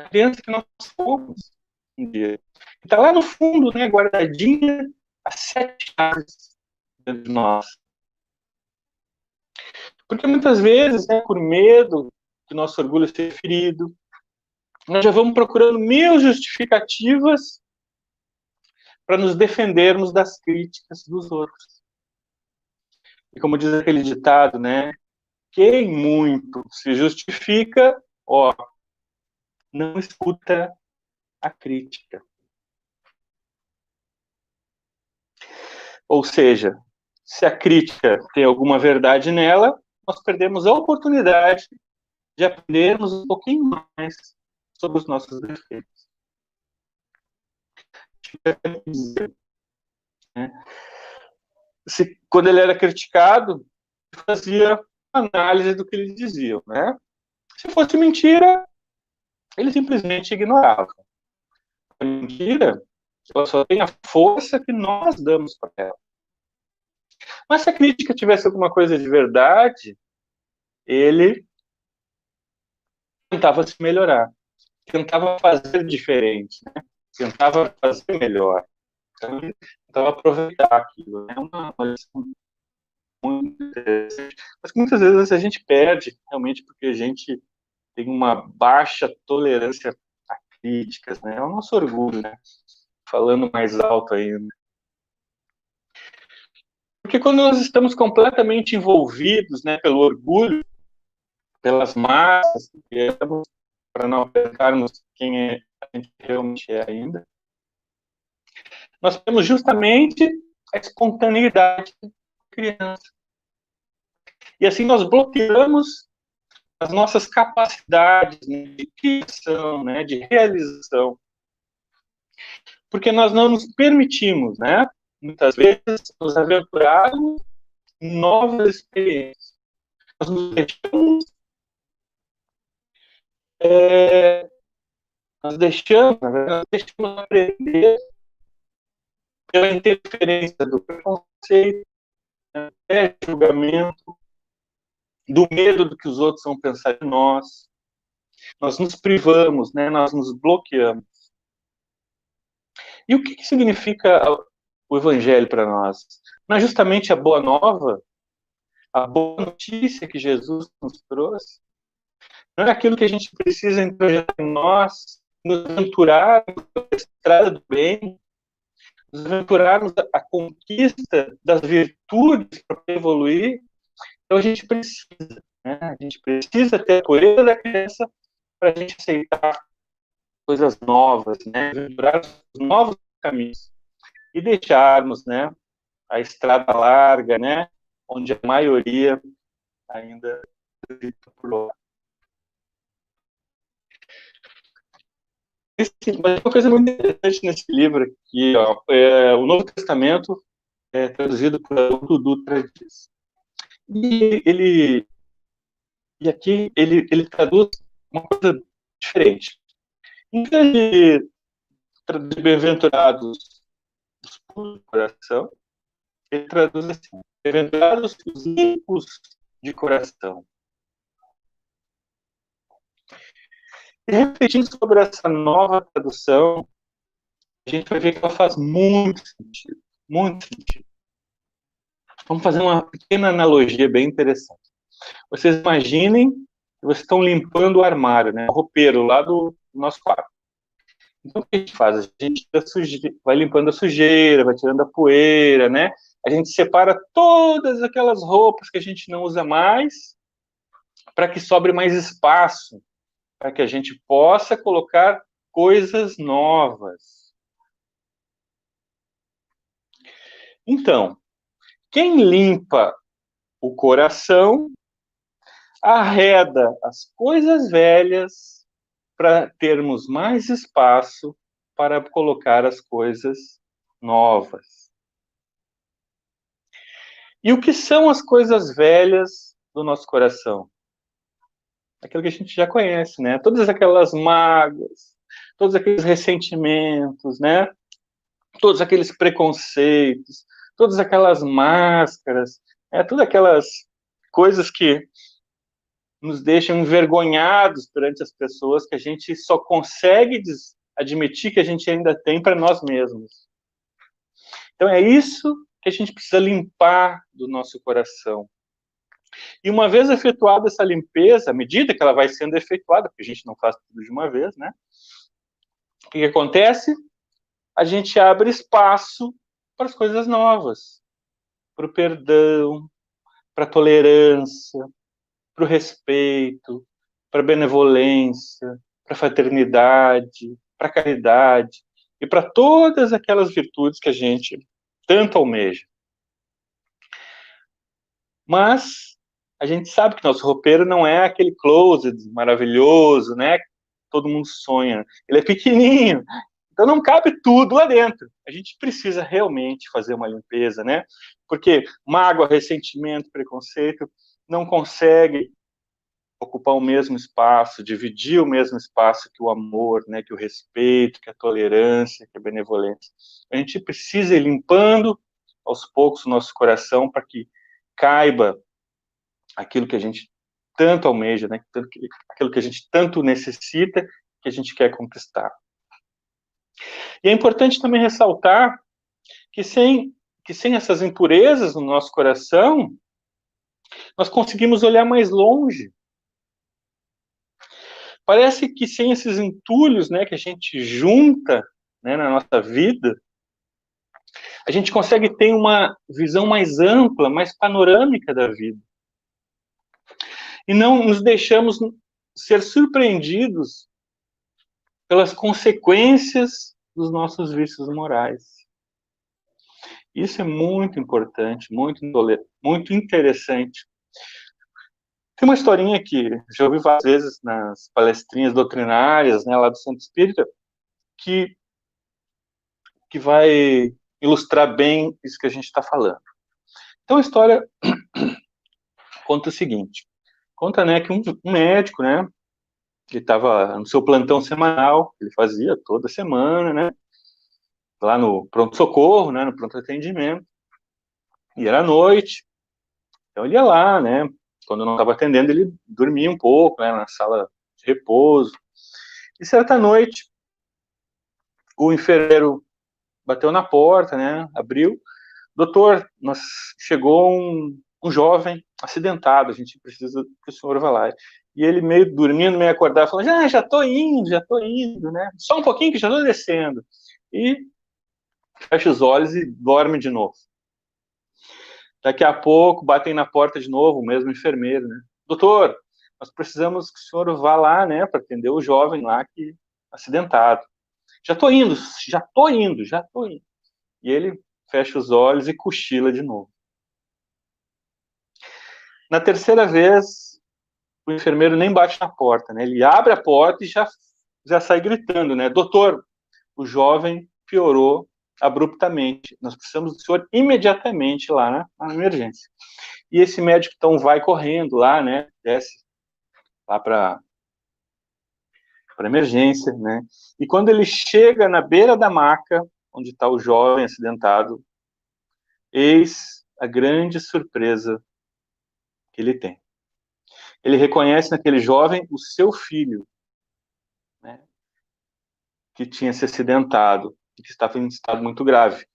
criança que nós fomos um dia. Está lá no fundo, né, guardadinha, as 7 chaves dentro de nós. Porque muitas vezes, né, por medo que nosso orgulho seja ferido, nós já vamos procurando mil justificativas para nos defendermos das críticas dos outros. E como diz aquele ditado, né, quem muito se justifica, ó, não escuta a crítica. Ou seja, se a crítica tem alguma verdade nela, nós perdemos a oportunidade de aprendermos um pouquinho mais sobre os nossos defeitos. Quando ele era criticado, fazia análise do que eles diziam, né? Se fosse mentira, ele simplesmente ignorava. A mentira, ela só tem a força que nós damos para ela. Mas se a crítica tivesse alguma coisa de verdade, ele tentava se melhorar, tentava fazer diferente, né? Tentava fazer melhor. Então, ele tentava aproveitar aquilo. É uma lição muito interessante. Mas muitas vezes a gente perde, realmente, porque a gente tem uma baixa tolerância a críticas, né? É o nosso orgulho, né? Falando mais alto ainda. Porque quando nós estamos completamente envolvidos, né, pelo orgulho, pelas massas, para não apresentarmos quem a gente realmente é ainda, nós temos justamente a espontaneidade da criança. E assim nós bloqueamos as nossas capacidades, né, de criação, né, de realização. Porque nós não nos permitimos, né, muitas vezes, nos aventurarmos em novas experiências. Nós nos deixamos, na verdade, nós deixamos aprender pela interferência do preconceito, né, do julgamento, do medo do que os outros vão pensar de nós. Nós nos privamos, né, nós nos bloqueamos. E o que significa o Evangelho para nós? Não é justamente a boa nova, a boa notícia que Jesus nos trouxe? Não é aquilo que a gente precisa entrar em nós, nos aventurarmos pela estrada do bem, nos aventurarmos a conquista das virtudes para evoluir? Então a gente precisa, né? A gente precisa ter a pureza da criança para a gente aceitar coisas novas, né? Aventurar os novos caminhos e deixarmos, né, a estrada larga, né, onde a maioria ainda fica por lá. Mas uma coisa muito interessante nesse livro aqui, ó, o Novo Testamento é traduzido por Haroldo Dutra Dias. E aqui ele traduz uma coisa diferente. Em vez de traduzir bem-aventurados os puros de coração, ele traduz assim: bem-aventurados os limpos de coração. E refletindo sobre essa nova tradução, a gente vai ver que ela faz muito sentido. Muito sentido. Vamos fazer uma pequena analogia bem interessante. Vocês imaginem que vocês estão limpando o armário, né? O roupeiro lá do nosso quarto. Então, o que a gente faz? A gente vai limpando a sujeira, vai tirando a poeira, né? A gente separa todas aquelas roupas que a gente não usa mais para que sobre mais espaço, para que a gente possa colocar coisas novas. Então, Quem limpa o coração arreda as coisas velhas para termos mais espaço para colocar as coisas novas. E o que são as coisas velhas do nosso coração? Aquilo que a gente já conhece, né? Todas aquelas mágoas, todos aqueles ressentimentos, né? Todos aqueles preconceitos, todas aquelas máscaras, todas aquelas coisas que nos deixam envergonhados perante as pessoas, que a gente só consegue admitir que a gente ainda tem para nós mesmos. Então é isso que a gente precisa limpar do nosso coração. E uma vez efetuada essa limpeza, à medida que ela vai sendo efetuada, porque a gente não faz tudo de uma vez, né? O que acontece? A gente abre espaço para as coisas novas, para o perdão, para a tolerância, para o respeito, para a benevolência, para a fraternidade, para a caridade e para todas aquelas virtudes que a gente tanto almeja. Mas a gente sabe que nosso roupeiro não é aquele closet maravilhoso, né? Que todo mundo sonha. Ele é pequenininho, então não cabe tudo lá dentro. A gente precisa realmente fazer uma limpeza, né? Porque mágoa, ressentimento, preconceito não consegue ocupar o mesmo espaço, dividir o mesmo espaço que o amor, né? Que o respeito, que a tolerância, que a benevolência. A gente precisa ir limpando aos poucos o nosso coração para que caiba aquilo que a gente tanto almeja, né? Aquilo que a gente tanto necessita, que a gente quer conquistar. E é importante também ressaltar que sem essas impurezas no nosso coração, nós conseguimos olhar mais longe. Parece que sem esses entulhos, né, que a gente junta, né, na nossa vida, a gente consegue ter uma visão mais ampla, mais panorâmica da vida. E não nos deixamos ser surpreendidos pelas consequências dos nossos vícios morais. Isso é muito importante, muito interessante. Tem uma historinha que já ouvi várias vezes nas palestrinhas doutrinárias, né, lá do Centro Espírita, que vai ilustrar bem isso que a gente está falando. Então a história conta o seguinte, conta, né, que um médico, né, ele estava no seu plantão semanal, ele fazia toda semana, né, lá no pronto-socorro, né, no pronto-atendimento, e era noite, então ele ia lá, né, quando não estava atendendo, ele dormia um pouco, né, na sala de repouso, e certa noite, o enfermeiro bateu na porta, né, abriu, doutor, chegou um jovem acidentado, a gente precisa que o senhor vá lá. E ele meio dormindo, meio acordado, falando, já estou indo, né, só um pouquinho que já estou descendo. E fecha os olhos e dorme de novo. Daqui a pouco, batem na porta de novo, o mesmo enfermeiro, né, doutor, nós precisamos que o senhor vá lá, né, para atender o jovem lá que acidentado. Já estou indo. E ele fecha os olhos e cochila de novo. Na terceira vez, o enfermeiro nem bate na porta, né? Ele abre a porta e já sai gritando, né? Doutor, o jovem piorou abruptamente. Nós precisamos do senhor imediatamente lá na emergência. E esse médico, então, vai correndo lá, né? Desce lá para a emergência, né? E quando ele chega na beira da maca, onde está o jovem acidentado, eis a grande surpresa que ele tem. Ele reconhece naquele jovem o seu filho, né, que tinha se acidentado e que estava em estado muito grave.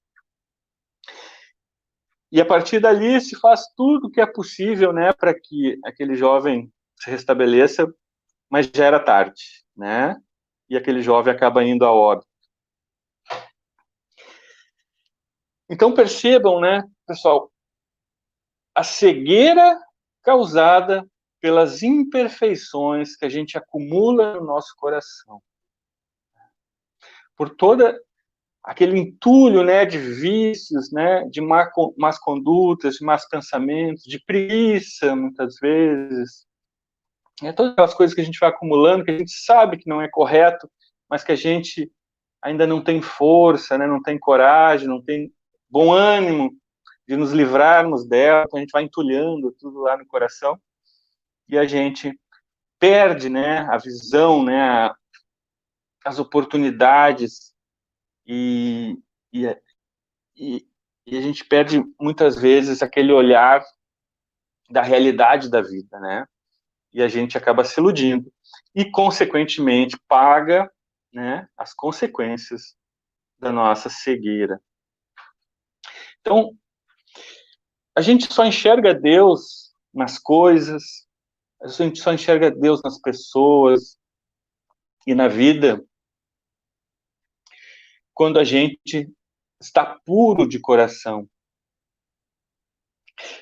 E a partir dali se faz tudo o que é possível, né, para que aquele jovem se restabeleça, mas já era tarde, né? E aquele jovem acaba indo a óbito. Então percebam, né, pessoal, a cegueira causada pelas imperfeições que a gente acumula no nosso coração. Por toda aquele entulho, né, de vícios, né, de más condutas, de más pensamentos, de preguiça, muitas vezes. Todas aquelas coisas que a gente vai acumulando, que a gente sabe que não é correto, mas que a gente ainda não tem força, né, não tem coragem, não tem bom ânimo de nos livrarmos dela, então a gente vai entulhando tudo lá no coração e a gente perde, né, a visão, né, as oportunidades e, e, e, e a gente perde muitas vezes aquele olhar da realidade da vida, né? E a gente acaba se iludindo e, consequentemente, paga, né, as consequências da nossa cegueira. Então, a gente só enxerga Deus nas coisas, a gente só enxerga Deus nas pessoas e na vida quando a gente está puro de coração,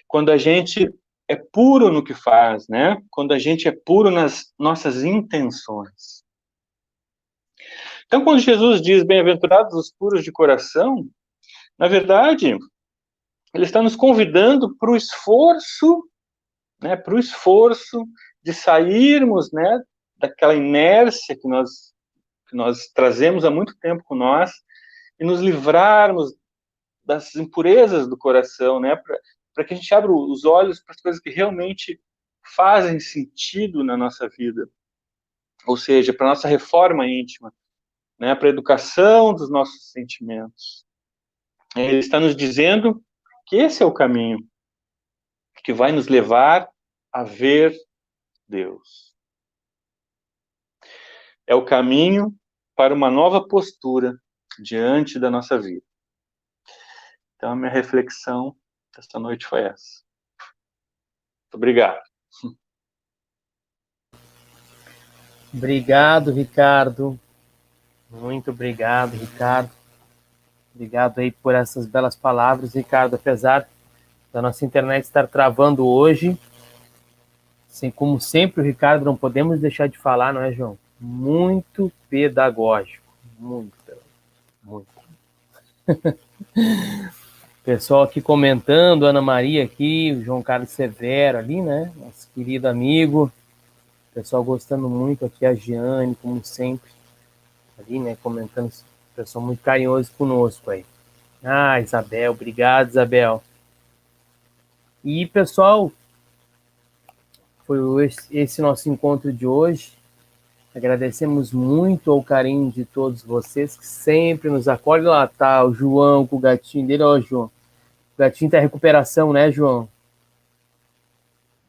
quando a gente é puro no que faz, né? Quando a gente é puro nas nossas intenções. Então, quando Jesus diz bem-aventurados os puros de coração, na verdade, ele está nos convidando para o esforço, né? Para o esforço de sairmos, né? Daquela inércia que nós trazemos há muito tempo com nós e nos livrarmos das impurezas do coração, né? Para que a gente abra os olhos para as coisas que realmente fazem sentido na nossa vida. Ou seja, para a nossa reforma íntima, né? Para a educação dos nossos sentimentos. Ele está nos dizendo que esse é o caminho que vai nos levar a ver Deus. É o caminho para uma nova postura diante da nossa vida. Então, a minha reflexão esta noite foi essa. Muito obrigado. Obrigado, Ricardo. Muito obrigado, Ricardo. Obrigado aí por essas belas palavras, Ricardo. Apesar da nossa internet estar travando hoje, assim, como sempre, o Ricardo, não podemos deixar de falar, não é, João? Muito pedagógico. Muito. Pessoal aqui comentando, Ana Maria aqui, o João Carlos Severo ali, né? Nosso querido amigo. Pessoal gostando muito aqui, a Giane, como sempre, ali, né? Comentando, pessoal muito carinhoso conosco aí. Ah, Isabel, obrigado, Isabel. E, pessoal, foi esse nosso encontro de hoje. Agradecemos muito ao carinho de todos vocês que sempre nos acolhem. Lá tá o João com o gatinho dele. Ó, João. O gatinho tá em recuperação, né, João?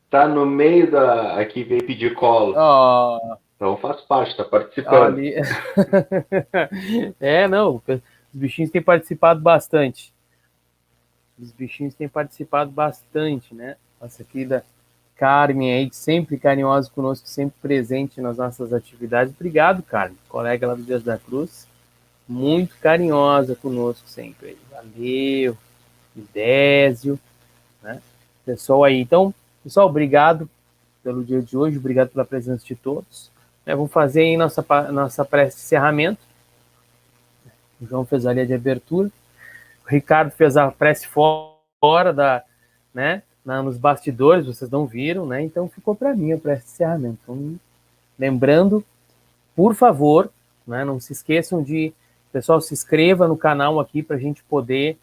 Tá no meio da... Aqui veio pedir colo. Ó. Então faz parte, tá participando. Ali... não. Os bichinhos têm participado bastante. Os bichinhos têm participado bastante, né? Nossa querida Carmen aí, sempre carinhosa conosco, sempre presente nas nossas atividades. Obrigado, Carmen, colega lá do Dias da Cruz. Muito carinhosa conosco sempre. Valeu, Idésio, né? Pessoal aí. Então, pessoal, obrigado pelo dia de hoje, obrigado pela presença de todos. Vamos fazer aí nossa prece de encerramento. O João fez a linha de abertura. O Ricardo fez a prece fora da, né, nos bastidores, vocês não viram, né? Então ficou para mim a prece de encerramento. Então, lembrando, por favor, né, não se esqueçam de, pessoal, se inscreva no canal aqui para a gente poder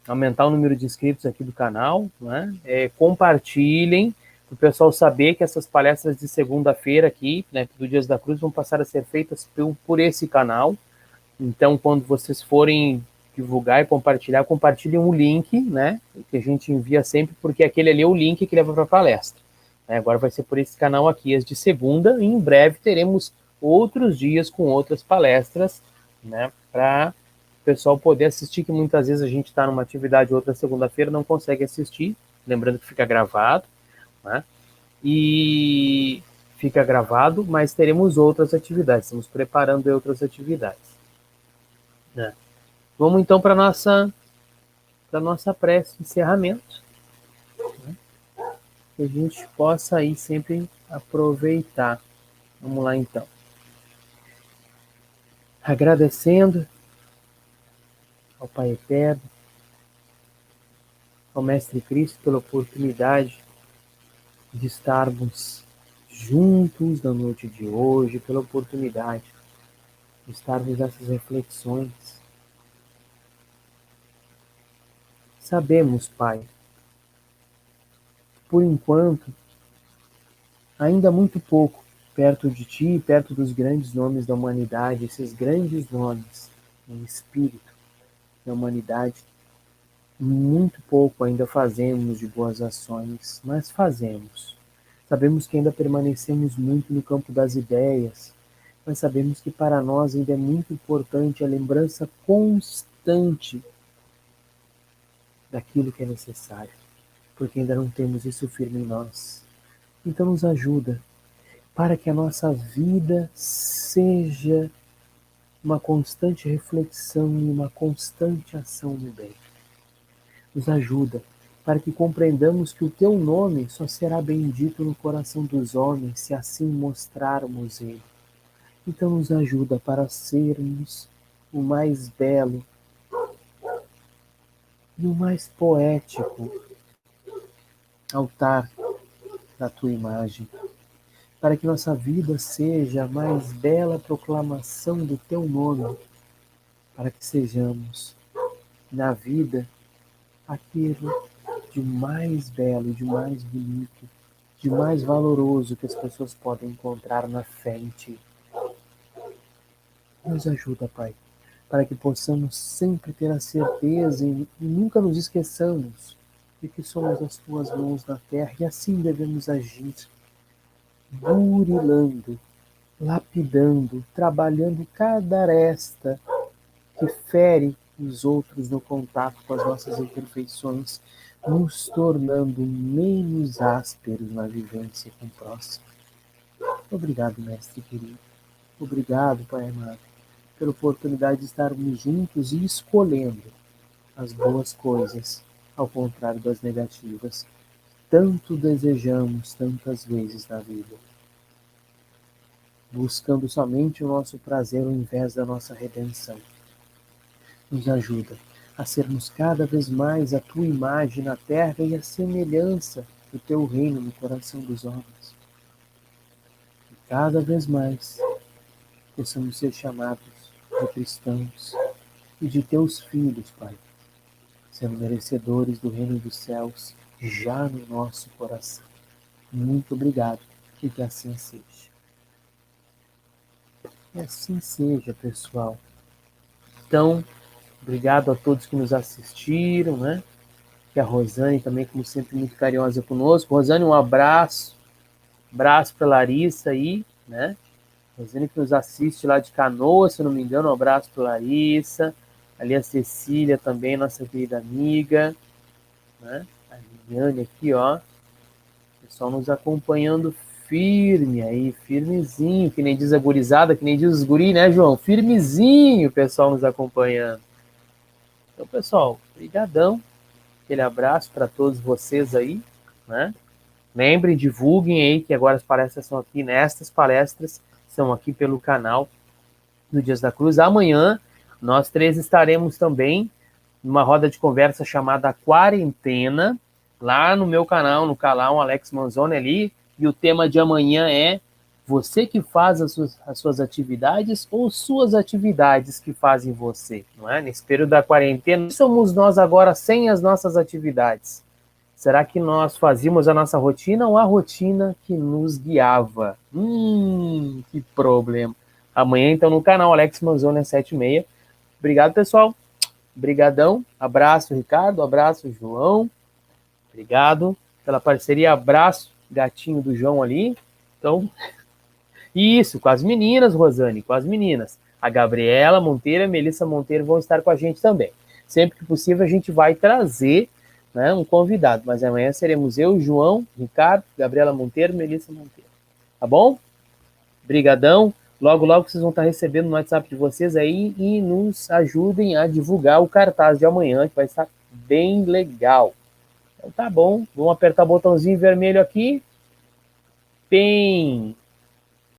aumentar o número de inscritos aqui do canal, né? Compartilhem, para o pessoal saber que essas palestras de segunda-feira aqui, né, do Dias da Cruz, vão passar a ser feitas por esse canal. Então, quando vocês forem divulgar e compartilhar, compartilhem um link, né, que a gente envia sempre, porque aquele ali é o link que leva para a palestra. Agora vai ser por esse canal aqui, as de segunda, e em breve teremos outros dias com outras palestras, né, para o pessoal poder assistir, que muitas vezes a gente está numa atividade outra segunda-feira, não consegue assistir, lembrando que fica gravado, né, e fica gravado, mas teremos outras atividades, estamos preparando outras atividades. Né. Vamos então para a nossa prece de encerramento, né? Que a gente possa aí sempre aproveitar. Vamos lá então. Agradecendo ao Pai Eterno, ao Mestre Cristo, pela oportunidade de estarmos juntos na noite de hoje, pela oportunidade de estarmos nessas reflexões. Sabemos, Pai, por enquanto, ainda muito pouco perto de Ti, perto dos grandes nomes da humanidade, esses grandes nomes em espírito da humanidade, muito pouco ainda fazemos de boas ações, mas fazemos. Sabemos que ainda permanecemos muito no campo das ideias, mas sabemos que para nós ainda é muito importante a lembrança constante daquilo que é necessário, porque ainda não temos isso firme em nós. Então nos ajuda para que a nossa vida seja uma constante reflexão e uma constante ação no bem. Nos ajuda para que compreendamos que o Teu nome só será bendito no coração dos homens se assim mostrarmos Ele. Então nos ajuda para sermos o mais belo e o mais poético altar da Tua imagem, para que nossa vida seja a mais bela proclamação do Teu nome, para que sejamos na vida aquilo de mais belo, de mais bonito, de mais valoroso que as pessoas podem encontrar na fé em Ti. Nos ajuda, Pai, para que possamos sempre ter a certeza e nunca nos esqueçamos de que somos as Tuas mãos na terra e assim devemos agir, burilando, lapidando, trabalhando cada aresta que fere os outros no contato com as nossas imperfeições, nos tornando menos ásperos na vivência com o próximo. Obrigado, Mestre querido. Obrigado, Pai amado, pela oportunidade de estarmos juntos e escolhendo as boas coisas, ao contrário das negativas. Tanto desejamos tantas vezes na vida, buscando somente o nosso prazer ao invés da nossa redenção. Nos ajuda a sermos cada vez mais a Tua imagem na terra e a semelhança do Teu reino no coração dos homens. E cada vez mais possamos ser chamados de cristãos e de Teus filhos, Pai, sendo merecedores do reino dos céus já no nosso coração. Muito obrigado e que assim seja. E assim seja, pessoal. Então, obrigado a todos que nos assistiram, né? E a Rosane também, como sempre, muito carinhosa conosco. Rosane, um abraço. Abraço para Larissa aí, né? Rosane que nos assiste lá de Canoas, se eu não me engano. Um abraço para Larissa. Ali a Cecília também, nossa querida amiga, né? A Liliane aqui, ó. O pessoal nos acompanhando firme aí, firmezinho, que nem diz a gurizada, que nem diz os guri, né, João? Firmezinho o pessoal nos acompanhando. Então, pessoal, brigadão. Aquele abraço para todos vocês aí, né? Lembrem, divulguem aí que agora as palestras são aqui, nestas palestras são aqui pelo canal do Dias da Cruz. Amanhã nós três estaremos também numa roda de conversa chamada Quarentena, lá no meu canal, no canal Alex Manzoni ali, e o tema de amanhã é você que faz as suas atividades ou suas atividades que fazem você, não é? Nesse período da quarentena, somos nós agora sem as nossas atividades? Será que nós fazíamos a nossa rotina ou a rotina que nos guiava? Que problema. Amanhã, então, no canal Alex Manzoni, às 7h30. Obrigado, pessoal. Brigadão. Abraço, Ricardo. Abraço, João. Obrigado pela parceria. Abraço, gatinho do João ali. Então, isso, com as meninas, Rosane, com as meninas. A Gabriela Monteiro e a Melissa Monteiro vão estar com a gente também. Sempre que possível, a gente vai trazer, né, um convidado. Mas amanhã seremos eu, João, Ricardo, Gabriela Monteiro e Melissa Monteiro. Tá bom? Brigadão. Logo, logo vocês vão estar recebendo no WhatsApp de vocês aí e nos ajudem a divulgar o cartaz de amanhã, que vai estar bem legal. Então tá bom, vamos apertar o botãozinho vermelho aqui. Bem,